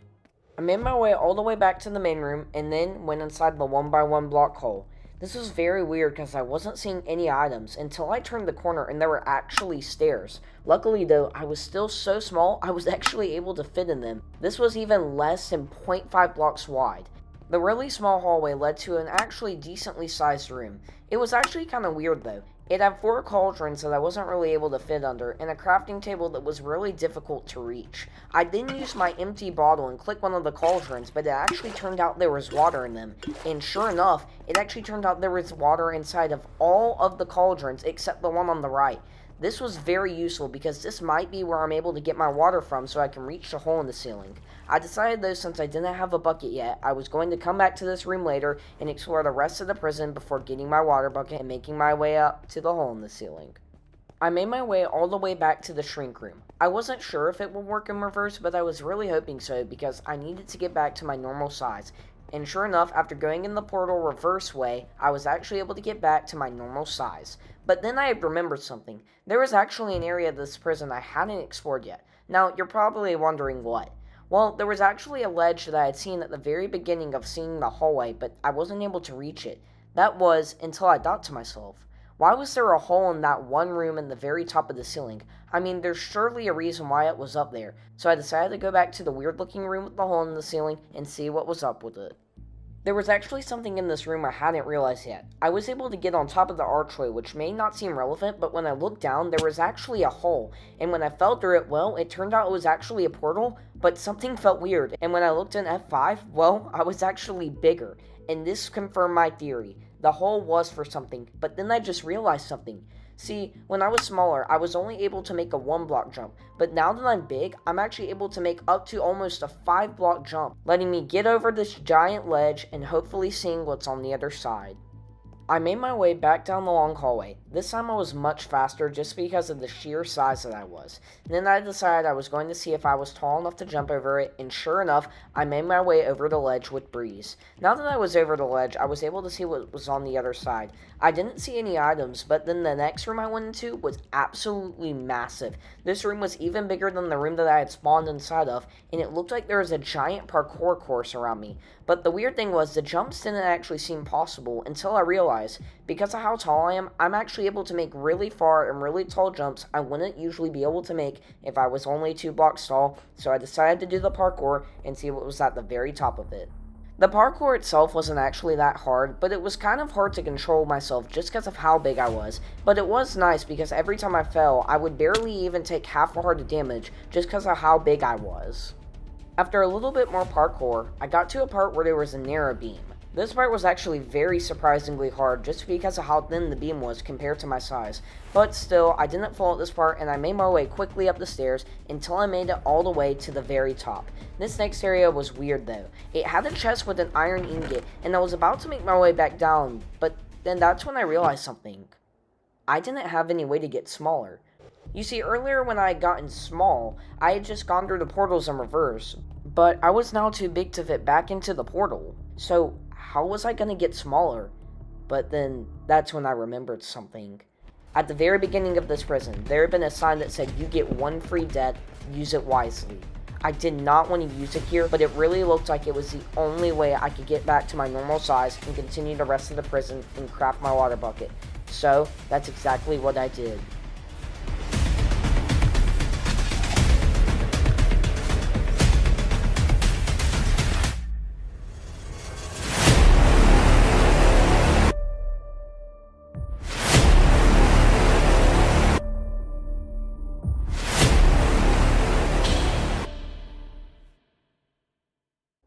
I made my way all the way back to the main room, and then went inside the 1x1 block hole. This was very weird because I wasn't seeing any items until I turned the corner and there were actually stairs. Luckily though, I was still so small, I was actually able to fit in them. This was even less than 0.5 blocks wide. The really small hallway led to an actually decently sized room. It was actually kind of weird though. It had 4 cauldrons that I wasn't really able to fit under, and a crafting table that was really difficult to reach. I then used my empty bottle and clicked one of the cauldrons, but it actually turned out there was water in them. And sure enough, it actually turned out there was water inside of all of the cauldrons except the one on the right. This was very useful because this might be where I'm able to get my water from so I can reach the hole in the ceiling. I decided though, since I didn't have a bucket yet, I was going to come back to this room later and explore the rest of the prison before getting my water bucket and making my way up to the hole in the ceiling. I made my way all the way back to the shrink room. I wasn't sure if it would work in reverse, but I was really hoping so because I needed to get back to my normal size. And sure enough, after going in the portal reverse way, I was actually able to get back to my normal size. But then I had remembered something. There was actually an area of this prison I hadn't explored yet. Now, you're probably wondering what. Well, there was actually a ledge that I had seen at the very beginning of seeing the hallway, but I wasn't able to reach it. That was until I thought to myself, why was there a hole in that one room in the very top of the ceiling? I mean, there's surely a reason why it was up there. So I decided to go back to the weird looking room with the hole in the ceiling and see what was up with it. There was actually something in this room I hadn't realized yet. I was able to get on top of the archway, which may not seem relevant, but when I looked down, there was actually a hole. And when I fell through it, well, it turned out it was actually a portal, but something felt weird. And when I looked in F5, well, I was actually bigger. And this confirmed my theory. The hole was for something, but then I just realized something. See, when I was smaller, I was only able to make a 1 block jump, but now that I'm big, I'm actually able to make up to almost a 5 block jump, letting me get over this giant ledge and hopefully seeing what's on the other side. I made my way back down the long hallway. This time I was much faster just because of the sheer size that I was. And then I decided I was going to see if I was tall enough to jump over it, and sure enough, I made my way over the ledge with breeze. Now that I was over the ledge, I was able to see what was on the other side. I didn't see any items, but then the next room I went into was absolutely massive. This room was even bigger than the room that I had spawned inside of, and it looked like there was a giant parkour course around me. But the weird thing was, the jumps didn't actually seem possible until I realized, because of how tall I am, I'm actually able to make really far and really tall jumps I wouldn't usually be able to make if I was only 2 blocks tall, so I decided to do the parkour and see what was at the very top of it. The parkour itself wasn't actually that hard, but it was kind of hard to control myself just because of how big I was. But it was nice because every time I fell, I would barely even take half a heart of damage just because of how big I was. After a little bit more parkour, I got to a part where there was a narrow beam. This part was actually very surprisingly hard just because of how thin the beam was compared to my size. But still, I didn't fall at this part and I made my way quickly up the stairs until I made it all the way to the very top. This next area was weird though. It had a chest with an iron ingot and I was about to make my way back down, but then that's when I realized something. I didn't have any way to get smaller. You see, earlier when I had gotten small, I had just gone through the portals in reverse, but I was now too big to fit back into the portal. So how was I going to get smaller? but then that's when I remembered something. At the very beginning of this prison, there had been a sign that said, "You get one free death, use it wisely." I did not want to use it here, but it really looked like it was the only way I could get back to my normal size and continue the rest of the prison and craft my water bucket. So, that's exactly what I did.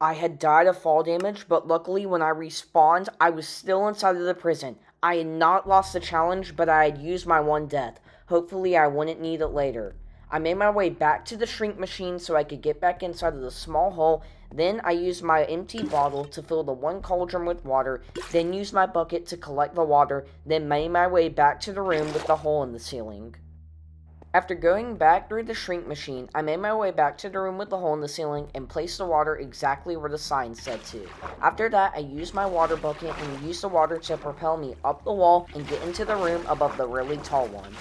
I had died of fall damage, but luckily when I respawned, I was still inside of the prison. I had not lost the challenge, but I had used my one death. Hopefully I wouldn't need it later. I made my way back to the shrink machine so I could get back inside of the small hole. Then I used my empty bottle to fill the one cauldron with water, then used my bucket to collect the water, then made my way back to the room with the hole in the ceiling. After going back through the shrink machine, I made my way back to the room with the hole in the ceiling and placed the water exactly where the sign said to. After that, I used my water bucket and used the water to propel me up the wall and get into the room above the really tall one.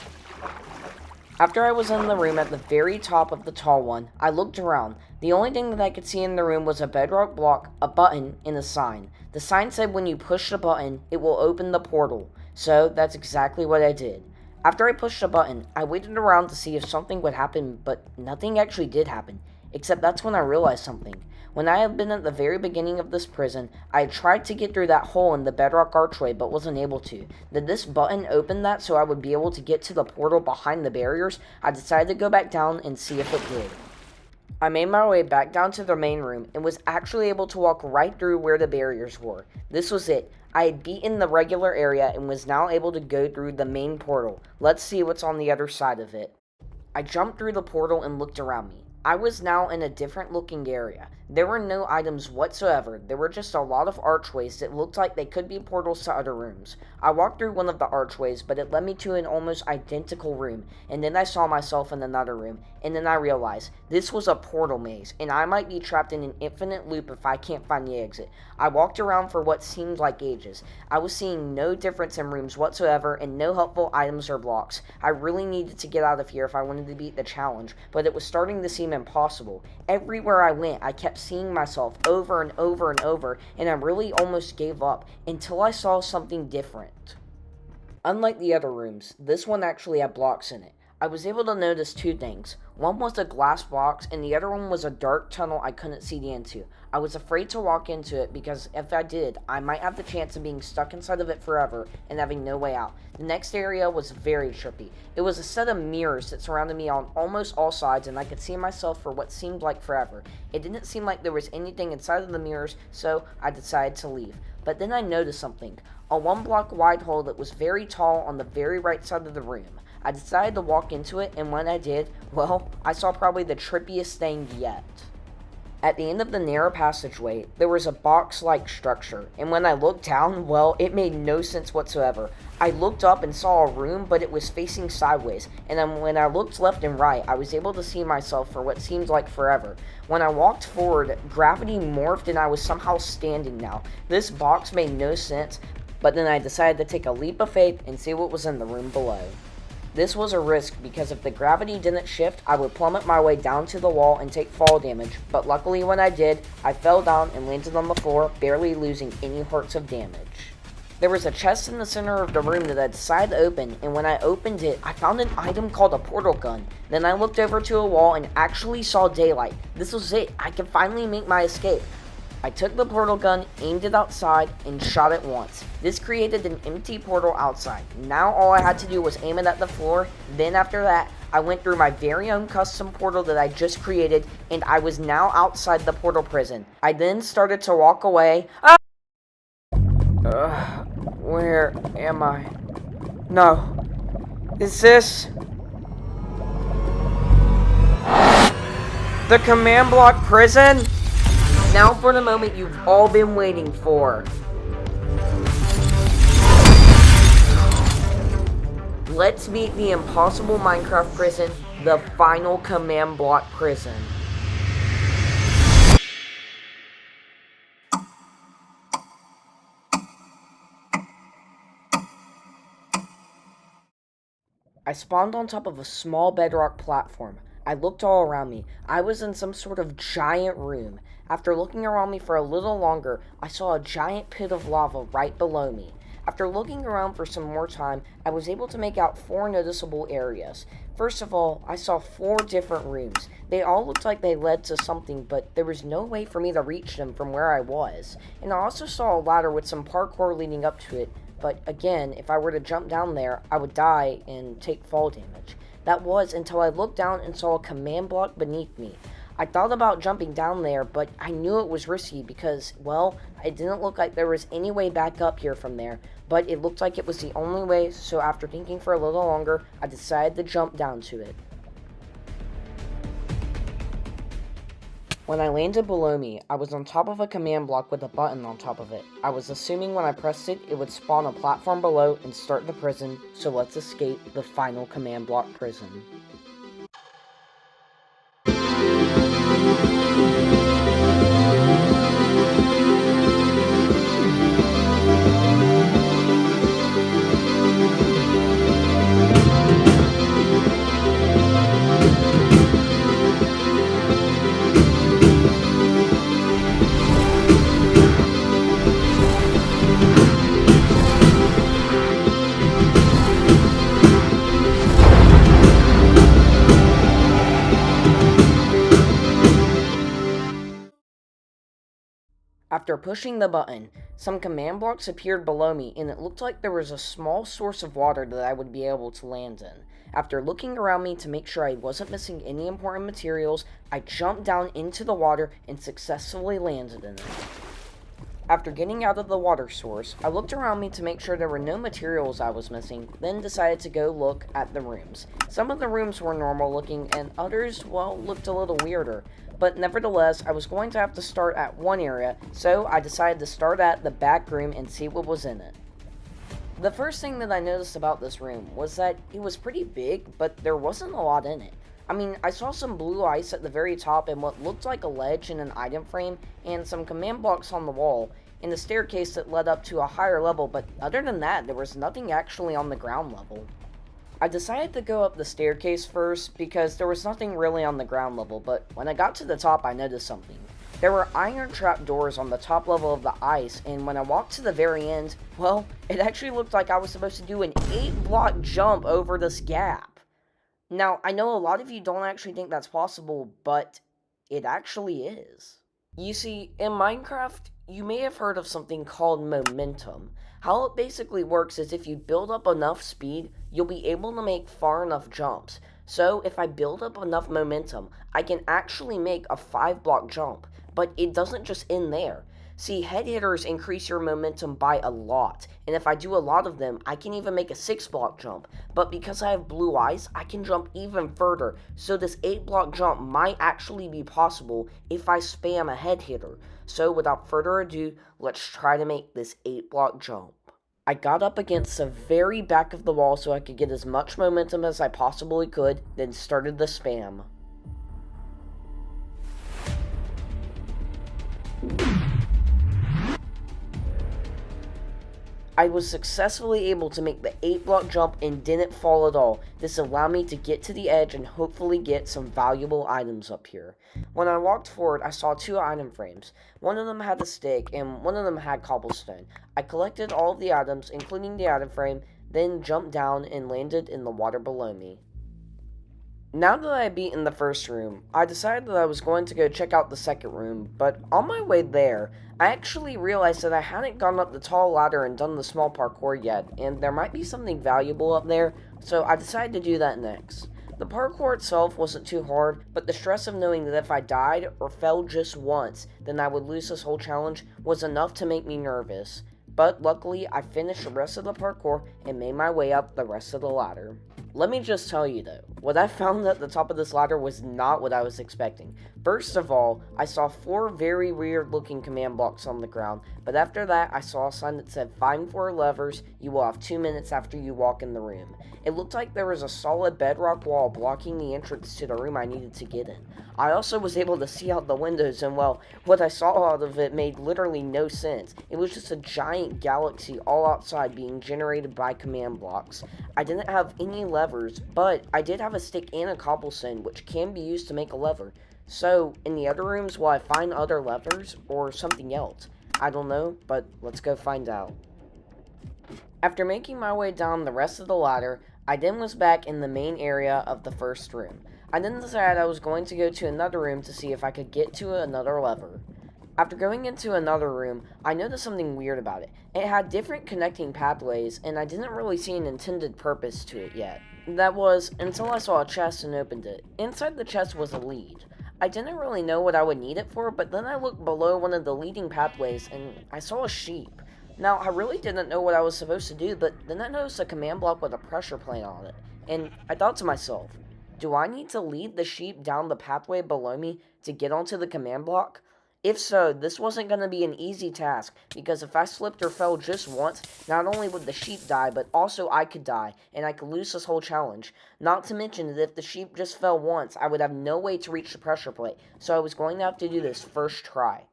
After I was in the room at the very top of the tall one, I looked around. The only thing that I could see in the room was a bedrock block, a button, and a sign. The sign said when you push the button, it will open the portal. So that's exactly what I did. After I pushed the button, I waited around to see if something would happen, but nothing actually did happen. Except that's when I realized something. When I had been at the very beginning of this prison, I had tried to get through that hole in the bedrock archway, but wasn't able to. Did this button open that so I would be able to get to the portal behind the barriers? I decided to go back down and see if it did. I made my way back down to the main room and was actually able to walk right through where the barriers were. This was it. I had beaten the regular area and was now able to go through the main portal. Let's see what's on the other side of it. I jumped through the portal and looked around me. I was now in a different looking area. There were no items whatsoever. There were just a lot of archways that looked like they could be portals to other rooms. I walked through one of the archways, but it led me to an almost identical room, and then I saw myself in another room, and then I realized this was a portal maze, and I might be trapped in an infinite loop if I can't find the exit. I walked around for what seemed like ages. I was seeing no difference in rooms whatsoever, and no helpful items or blocks. I really needed to get out of here if I wanted to beat the challenge, but it was starting to seem impossible. Everywhere I went, I kept seeing myself over and over and over, and I really almost gave up until I saw something different. Unlike the other rooms, this one actually had blocks in it. I was able to notice two things. One was a glass box, and the other one was a dark tunnel I couldn't see into. I was afraid to walk into it because if I did, I might have the chance of being stuck inside of it forever and having no way out. The next area was very trippy. It was a set of mirrors that surrounded me on almost all sides, and I could see myself for what seemed like forever. It didn't seem like there was anything inside of the mirrors, so I decided to leave. But then I noticed something. A 1 block wide hole that was very tall on the very right side of the room. I decided to walk into it, and when I did, well, I saw probably the trippiest thing yet. At the end of the narrow passageway, there was a box-like structure, and when I looked down, well, it made no sense whatsoever. I looked up and saw a room, but it was facing sideways, and then when I looked left and right, I was able to see myself for what seemed like forever. When I walked forward, gravity morphed and I was somehow standing now. This box made no sense, but then I decided to take a leap of faith and see what was in the room below. This was a risk because if the gravity didn't shift, I would plummet my way down to the wall and take fall damage, but luckily when I did, I fell down and landed on the floor, barely losing any hearts of damage. There was a chest in the center of the room that I decided to open, and when I opened it, I found an item called a portal gun. Then I looked over to a wall and actually saw daylight. This was it. I could finally make my escape. I took the portal gun, aimed it outside, and shot it once. This created an empty portal outside. Now all I had to do was aim it at the floor. Then after that, I went through my very own custom portal that I just created, and I was now outside the portal prison. I then started to walk away. Where am I? No. Is this the command block prison? Now for the moment you've all been waiting for. Let's meet the impossible Minecraft prison, the final command block prison. I spawned on top of a small bedrock platform. I looked all around me. I was in some sort of giant room. After looking around me for a little longer, I saw a giant pit of lava right below me. After looking around for some more time, I was able to make out 4 noticeable areas. First of all, I saw 4 different rooms. They all looked like they led to something, but there was no way for me to reach them from where I was. And I also saw a ladder with some parkour leading up to it, but again, if I were to jump down there, I would die and take fall damage. That was until I looked down and saw a command block beneath me. I thought about jumping down there, but I knew it was risky because, well, it didn't look like there was any way back up here from there, but it looked like it was the only way, so after thinking for a little longer, I decided to jump down to it. When I landed below me, I was on top of a command block with a button on top of it. I was assuming when I pressed it, it would spawn a platform below and start the prison, so let's escape the final command block prison. After pushing the button, some command blocks appeared below me, and it looked like there was a small source of water that I would be able to land in. After looking around me to make sure I wasn't missing any important materials, I jumped down into the water and successfully landed in it. After getting out of the water source, I looked around me to make sure there were no materials I was missing, then decided to go look at the rooms. Some of the rooms were normal looking, and others, well, looked a little weirder. But nevertheless, I was going to have to start at one area, so I decided to start at the back room and see what was in it. The first thing that I noticed about this room was that it was pretty big, but there wasn't a lot in it. I mean, I saw some blue ice at the very top and what looked like a ledge and an item frame, and some command blocks on the wall, and a staircase that led up to a higher level, but other than that, there was nothing actually on the ground level. I decided to go up the staircase first because there was nothing really on the ground level, but when I got to the top, I noticed something. There were iron trap doors on the top level of the ice, and when I walked to the very end, well, it actually looked like I was supposed to do an 8-block jump over this gap. Now, I know a lot of you don't actually think that's possible, but it actually is. You see, in Minecraft, you may have heard of something called momentum. How it basically works is if you build up enough speed, you'll be able to make far enough jumps. So, if I build up enough momentum, I can actually make a 5-block jump, but it doesn't just end there. See, head hitters increase your momentum by a lot, and if I do a lot of them, I can even make a 6-block jump, but because I have blue eyes, I can jump even further, so this 8-block jump might actually be possible if I spam a head hitter. So without further ado, let's try to make this 8-block jump. I got up against the very back of the wall so I could get as much momentum as I possibly could, then started the spam. I was successfully able to make the 8-block jump and didn't fall at all. This allowed me to get to the edge and hopefully get some valuable items up here. When I walked forward, I saw 2 item frames. One of them had a stick and one of them had cobblestone. I collected all of the items, including the item frame, then jumped down and landed in the water below me. Now that I had beaten the first room, I decided that I was going to go check out the second room, but on my way there, I actually realized that I hadn't gone up the tall ladder and done the small parkour yet, and there might be something valuable up there, so I decided to do that next. The parkour itself wasn't too hard, but the stress of knowing that if I died or fell just once, then I would lose this whole challenge was enough to make me nervous. But luckily, I finished the rest of the parkour and made my way up the rest of the ladder. Let me just tell you though, What I found at the top of this ladder was not what I was expecting. First of all, I saw 4 very weird looking command blocks on the ground, but after that I saw a sign that said "Find 4 levers, you will have 2 minutes after you walk in the room." It looked like there was a solid bedrock wall blocking the entrance to the room I needed to get in. I also was able to see out the windows, and well, what I saw out of it made literally no sense. It was just a giant galaxy all outside being generated by command blocks. I didn't have any levers, but I did have a stick and a cobblestone, which can be used to make a lever. So, in the other rooms, will I find other levers, or something else? I don't know, but let's go find out. After making my way down the rest of the ladder, I then was back in the main area of the first room. I then decided I was going to go to another room to see if I could get to another lever. After going into another room, I noticed something weird about it. It had different connecting pathways, and I didn't really see an intended purpose to it yet. That was, until I saw a chest and opened it. Inside the chest was a lead. I didn't really know what I would need it for, but then I looked below one of the leading pathways, and I saw a sheep. Now, I really didn't know what I was supposed to do, but then I noticed a command block with a pressure plate on it, and I thought to myself, do I need to lead the sheep down the pathway below me to get onto the command block? If so, this wasn't going to be an easy task, because if I slipped or fell just once, not only would the sheep die, but also I could die, and I could lose this whole challenge. Not to mention that if the sheep just fell once, I would have no way to reach the pressure plate, so I was going to have to do this first try.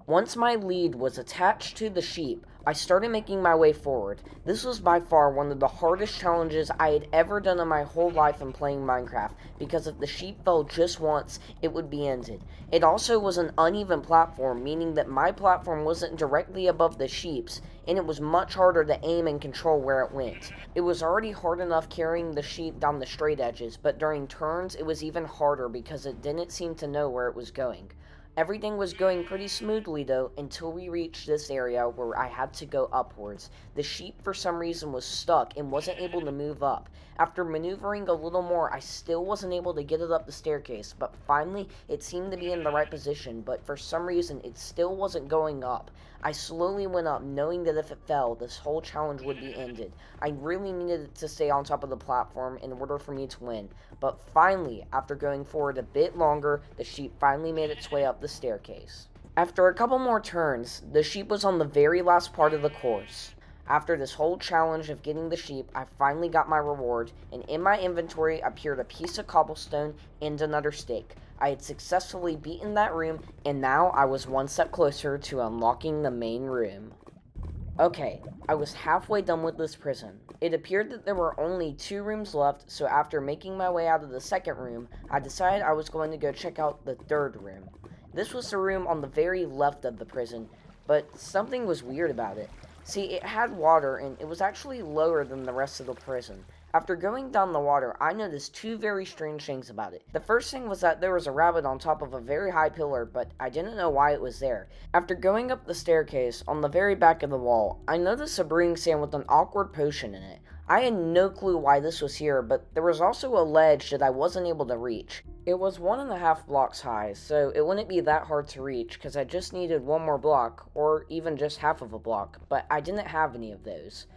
Once my lead was attached to the sheep, I started making my way forward. This was by far one of the hardest challenges I had ever done in my whole life in playing Minecraft, because if the sheep fell just once, it would be ended. It also was an uneven platform, meaning that my platform wasn't directly above the sheep's, and it was much harder to aim and control where it went. It was already hard enough carrying the sheep down the straight edges, but during turns it was even harder because it didn't seem to know where it was going. Everything was going pretty smoothly though, until we reached this area where I had to go upwards. The sheep for some reason was stuck and wasn't able to move up. After maneuvering a little more, I still wasn't able to get it up the staircase, but finally it seemed to be in the right position, but for some reason it still wasn't going up. I slowly went up, knowing that if it fell, this whole challenge would be ended. I really needed to stay on top of the platform in order for me to win. But finally, after going forward a bit longer, the sheep finally made its way up the staircase. After a couple more turns, the sheep was on the very last part of the course. After this whole challenge of getting the sheep, I finally got my reward, and in my inventory appeared a piece of cobblestone and another stick. I had successfully beaten that room, and now I was one step closer to unlocking the main room. Okay, I was halfway done with this prison. It appeared that there were only 2 rooms left, so after making my way out of the second room, I decided I was going to go check out the third room. This was the room on the very left of the prison, but something was weird about it. See, it had water, and it was actually lower than the rest of the prison. After going down the water, I noticed 2 very strange things about it. The first thing was that there was a rabbit on top of a very high pillar, but I didn't know why it was there. After going up the staircase, on the very back of the wall, I noticed a brewing stand with an awkward potion in it. I had no clue why this was here, but there was also a ledge that I wasn't able to reach. It was 1.5 blocks high, so it wouldn't be that hard to reach, because I just needed 1 more block, or even just half of a block, but I didn't have any of those.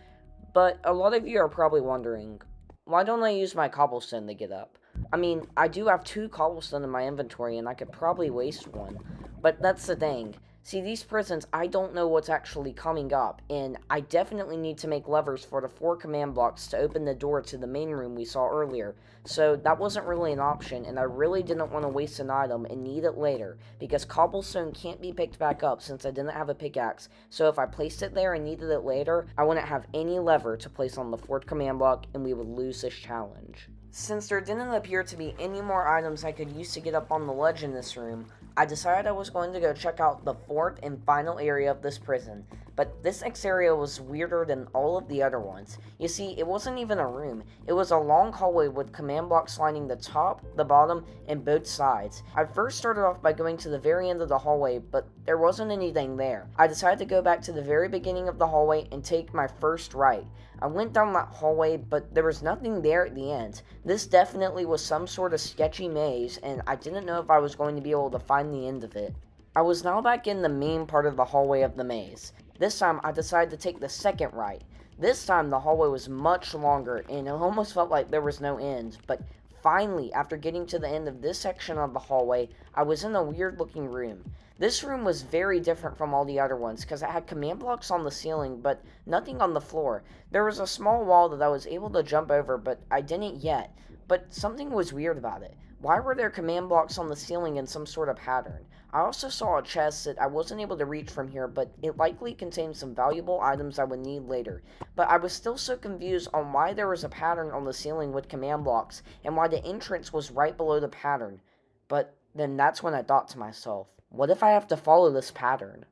But a lot of you are probably wondering, why don't I use my cobblestone to get up? I mean, I do have 2 cobblestone in my inventory, and I could probably waste 1, but that's the thing. See, these prisons, I don't know what's actually coming up, and I definitely need to make levers for the 4 command blocks to open the door to the main room we saw earlier, so that wasn't really an option, and I really didn't want to waste an item and need it later, because cobblestone can't be picked back up since I didn't have a pickaxe, so if I placed it there and needed it later, I wouldn't have any lever to place on the 4th command block, and we would lose this challenge. Since there didn't appear to be any more items I could use to get up on the ledge in this room, I decided I was going to go check out the 4th and final area of this prison. But this next area was weirder than all of the other ones. You see, it wasn't even a room. It was a long hallway with command blocks lining the top, the bottom, and both sides. I first started off by going to the very end of the hallway, but there wasn't anything there. I decided to go back to the very beginning of the hallway and take my first right. I went down that hallway, but there was nothing there at the end. This definitely was some sort of sketchy maze, and I didn't know if I was going to be able to find the end of it. I was now back in the main part of the hallway of the maze. This time, I decided to take the second right. This time, the hallway was much longer, and it almost felt like there was no end, but Finally, after getting to the end of this section of the hallway, I was in a weird looking room. This room was very different from all the other ones because it had command blocks on the ceiling but nothing on the floor. There was a small wall that I was able to jump over, but I didn't yet. But something was weird about it. Why were there command blocks on the ceiling in some sort of pattern? I also saw a chest that I wasn't able to reach from here, but it likely contained some valuable items I would need later. But I was still so confused on why there was a pattern on the ceiling with command blocks, and why the entrance was right below the pattern. But then that's when I thought to myself, what if I have to follow this pattern?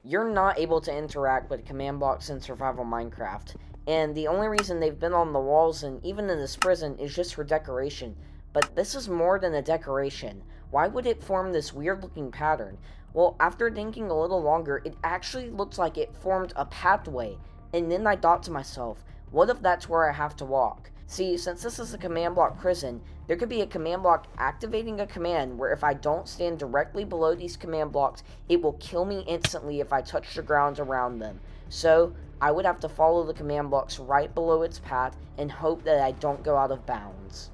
You're not able to interact with command blocks in Survival Minecraft, and the only reason they've been on the walls and even in this prison is just for decoration. But this is more than a decoration. Why would it form this weird looking pattern? Well, after thinking a little longer, it actually looks like it formed a pathway. And then I thought to myself, what if that's where I have to walk? See, since this is a command block prison, there could be a command block activating a command where if I don't stand directly below these command blocks, it will kill me instantly if I touch the ground around them. So, I would have to follow the command blocks right below its path and hope that I don't go out of bounds.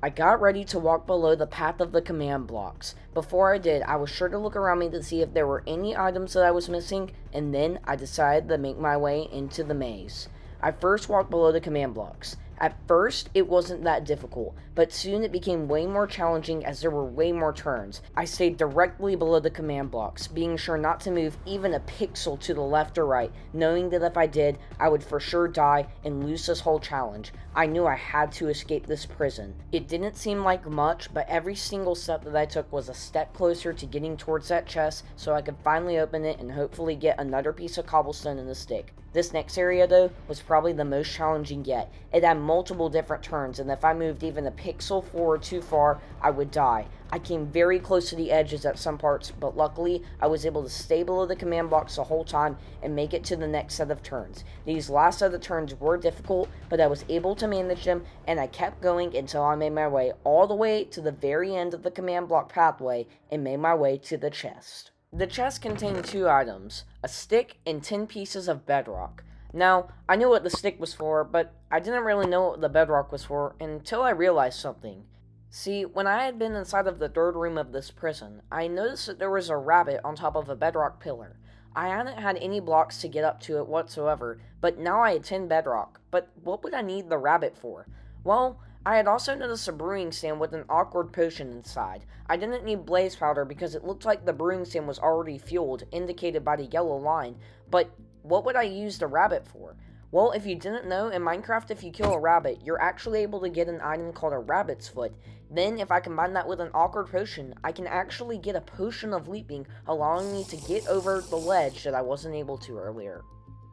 I got ready to walk below the path of the command blocks. Before I did, I was sure to look around me to see if there were any items that I was missing, and then I decided to make my way into the maze. I first walked below the command blocks. At first, it wasn't that difficult, but soon it became way more challenging as there were way more turns. I stayed directly below the command blocks, being sure not to move even a pixel to the left or right, knowing that if I did, I would for sure die and lose this whole challenge. I knew I had to escape this prison. It didn't seem like much, but every single step that I took was a step closer to getting towards that chest so I could finally open it and hopefully get another piece of cobblestone and a stick. This next area, though, was probably the most challenging yet. It had multiple different turns, and if I moved even a pixel forward too far, I would die. I came very close to the edges at some parts, but luckily, I was able to stay below the command blocks the whole time and make it to the next set of turns. These last set of turns were difficult, but I was able to manage them, and I kept going until I made my way all the way to the very end of the command block pathway and made my way to the chest. The chest contained 2 items, a stick and 10 pieces of bedrock. Now, I knew what the stick was for, but I didn't really know what the bedrock was for until I realized something. See, when I had been inside of the 3rd room of this prison, I noticed that there was a rabbit on top of a bedrock pillar. I hadn't had any blocks to get up to it whatsoever, but now I had 10 bedrock. But what would I need the rabbit for? Well, I had also noticed a brewing stand with an awkward potion inside. I didn't need blaze powder because it looked like the brewing stand was already fueled, indicated by the yellow line, but what would I use the rabbit for? Well, if you didn't know, in Minecraft if you kill a rabbit, you're actually able to get an item called a rabbit's foot. Then, if I combine that with an awkward potion, I can actually get a potion of leaping, allowing me to get over the ledge that I wasn't able to earlier.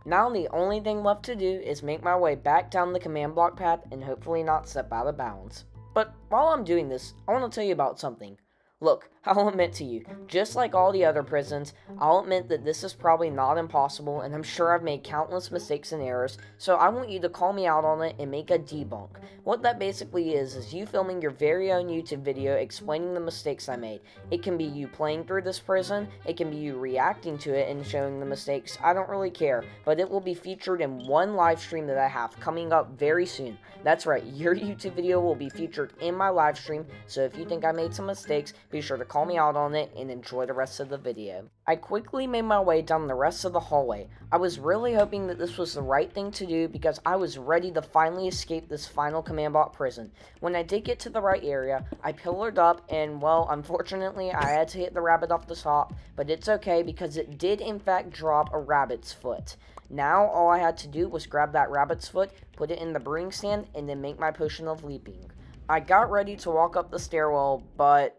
Now the only thing left to do is make my way back down the command block path and hopefully not step out of bounds. But while I'm doing this, I want to tell you about something. Look, I'll admit to you, just like all the other prisons, I'll admit that this is probably not impossible, and I'm sure I've made countless mistakes and errors, so I want you to call me out on it and make a debunk. What that basically is you filming your very own YouTube video explaining the mistakes I made. It can be you playing through this prison, it can be you reacting to it and showing the mistakes, I don't really care, but it will be featured in one live stream that I have coming up very soon. That's right, your YouTube video will be featured in my live stream, so if you think I made some mistakes, be sure to call me out on it and enjoy the rest of the video. I quickly made my way down the rest of the hallway. I was really hoping that this was the right thing to do because I was ready to finally escape this final command block prison. When I did get to the right area, I pillared up and, well, unfortunately I had to hit the rabbit off the top, but it's okay because it did in fact drop a rabbit's foot. Now all I had to do was grab that rabbit's foot, put it in the brewing stand, and then make my potion of leaping. I got ready to walk up the stairwell, but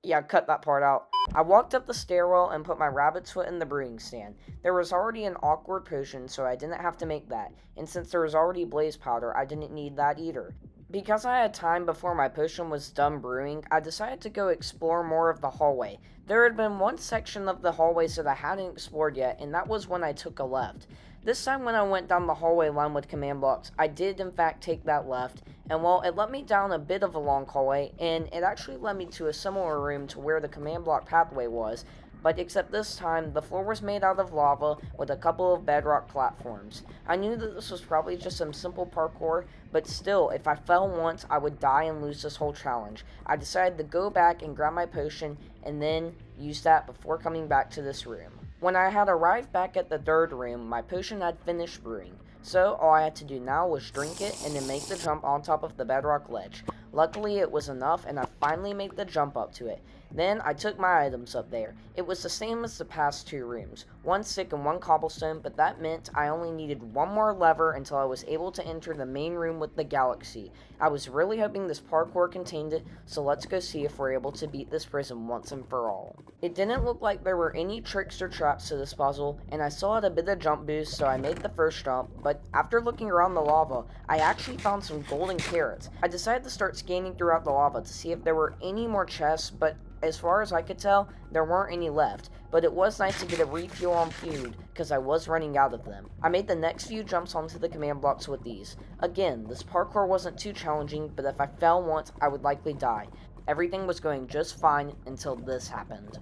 yeah, cut that part out. I walked up the stairwell and put my rabbit's foot in the brewing stand. There was already an awkward potion, so I didn't have to make that. And since there was already blaze powder, I didn't need that either. Because I had time before my potion was done brewing, I decided to go explore more of the hallway. There had been one section of the hallways that I hadn't explored yet, and that was when I took a left. This time when I went down the hallway lined with command blocks, I did in fact take that left, and well, it led me down a bit of a long hallway, and it actually led me to a similar room to where the command block pathway was, but except this time, the floor was made out of lava with a couple of bedrock platforms. I knew that this was probably just some simple parkour, but still, if I fell once, I would die and lose this whole challenge. I decided to go back and grab my potion, and then use that before coming back to this room. When I had arrived back at the third room, my potion had finished brewing, so all I had to do now was drink it and then make the jump on top of the bedrock ledge. Luckily it was enough and I finally made the jump up to it. Then I took my items up there. It was the same as the past two rooms, one stick and one cobblestone, but that meant I only needed one more lever until I was able to enter the main room with the galaxy. I was really hoping this parkour contained it, so let's go see if we're able to beat this prison once and for all. It didn't look like there were any tricks or traps to this puzzle, and I still had a bit of jump boost, so I made the first jump, but after looking around the lava, I actually found some golden carrots. I decided to start scanning throughout the lava to see if there were any more chests, but as far as I could tell, there weren't any left, but it was nice to get a refuel on food, because I was running out of them. I made the next few jumps onto the command blocks with these. Again, this parkour wasn't too challenging, but if I fell once, I would likely die. Everything was going just fine until this happened.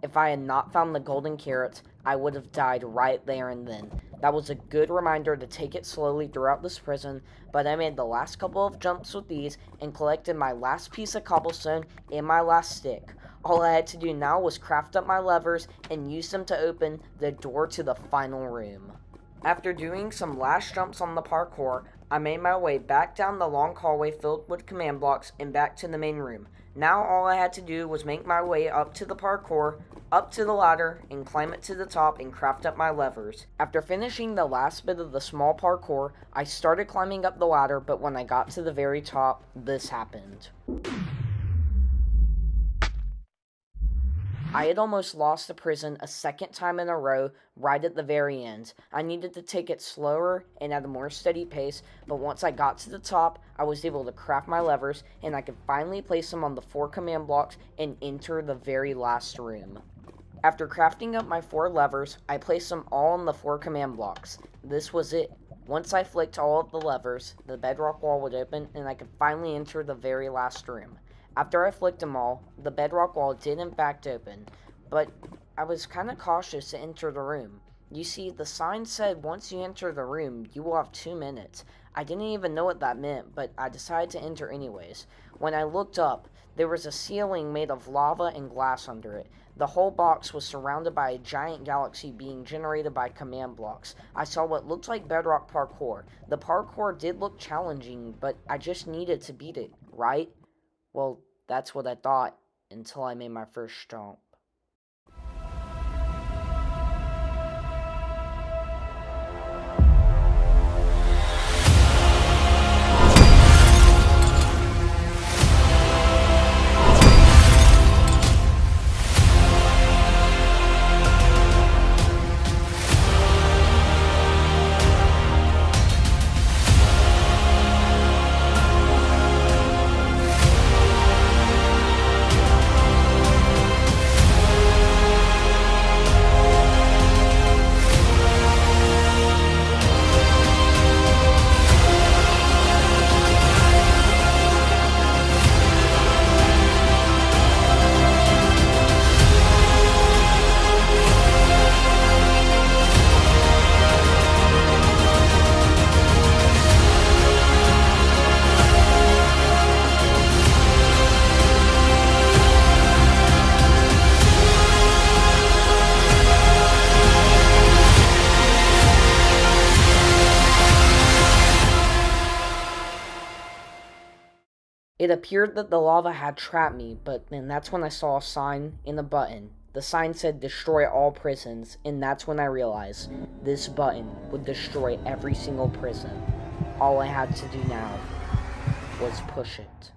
If I had not found the golden carrots, I would have died right there and then. That was a good reminder to take it slowly throughout this prison, but I made the last couple of jumps with these and collected my last piece of cobblestone and my last stick. All I had to do now was craft up my levers and use them to open the door to the final room. After doing some last jumps on the parkour, I made my way back down the long hallway filled with command blocks and back to the main room. Now all I had to do was make my way up to the parkour, up to the ladder, and climb it to the top and craft up my levers. After finishing the last bit of the small parkour, I started climbing up the ladder, but when I got to the very top, this happened. I had almost lost the prison a second time in a row right at the very end. I needed to take it slower and at a more steady pace, but once I got to the top, I was able to craft my levers and I could finally place them on the 4 command blocks and enter the very last room. After crafting up my 4 levers, I placed them all on the 4 command blocks. This was it. Once I flicked all of the levers, the bedrock wall would open and I could finally enter the very last room. After I flicked them all, the bedrock wall did in fact open, but I was kind of cautious to enter the room. You see, the sign said once you enter the room, you will have 2 minutes. I didn't even know what that meant, but I decided to enter anyways. When I looked up, there was a ceiling made of lava and glass under it. The whole box was surrounded by a giant galaxy being generated by command blocks. I saw what looked like bedrock parkour. The parkour did look challenging, but I just needed to beat it, right? Well, that's what I thought, until I made my first jump. It appeared that the lava had trapped me, but then that's when I saw a sign and a button. The sign said destroy all prisons, and that's when I realized this button would destroy every single prison. All I had to do now was push it.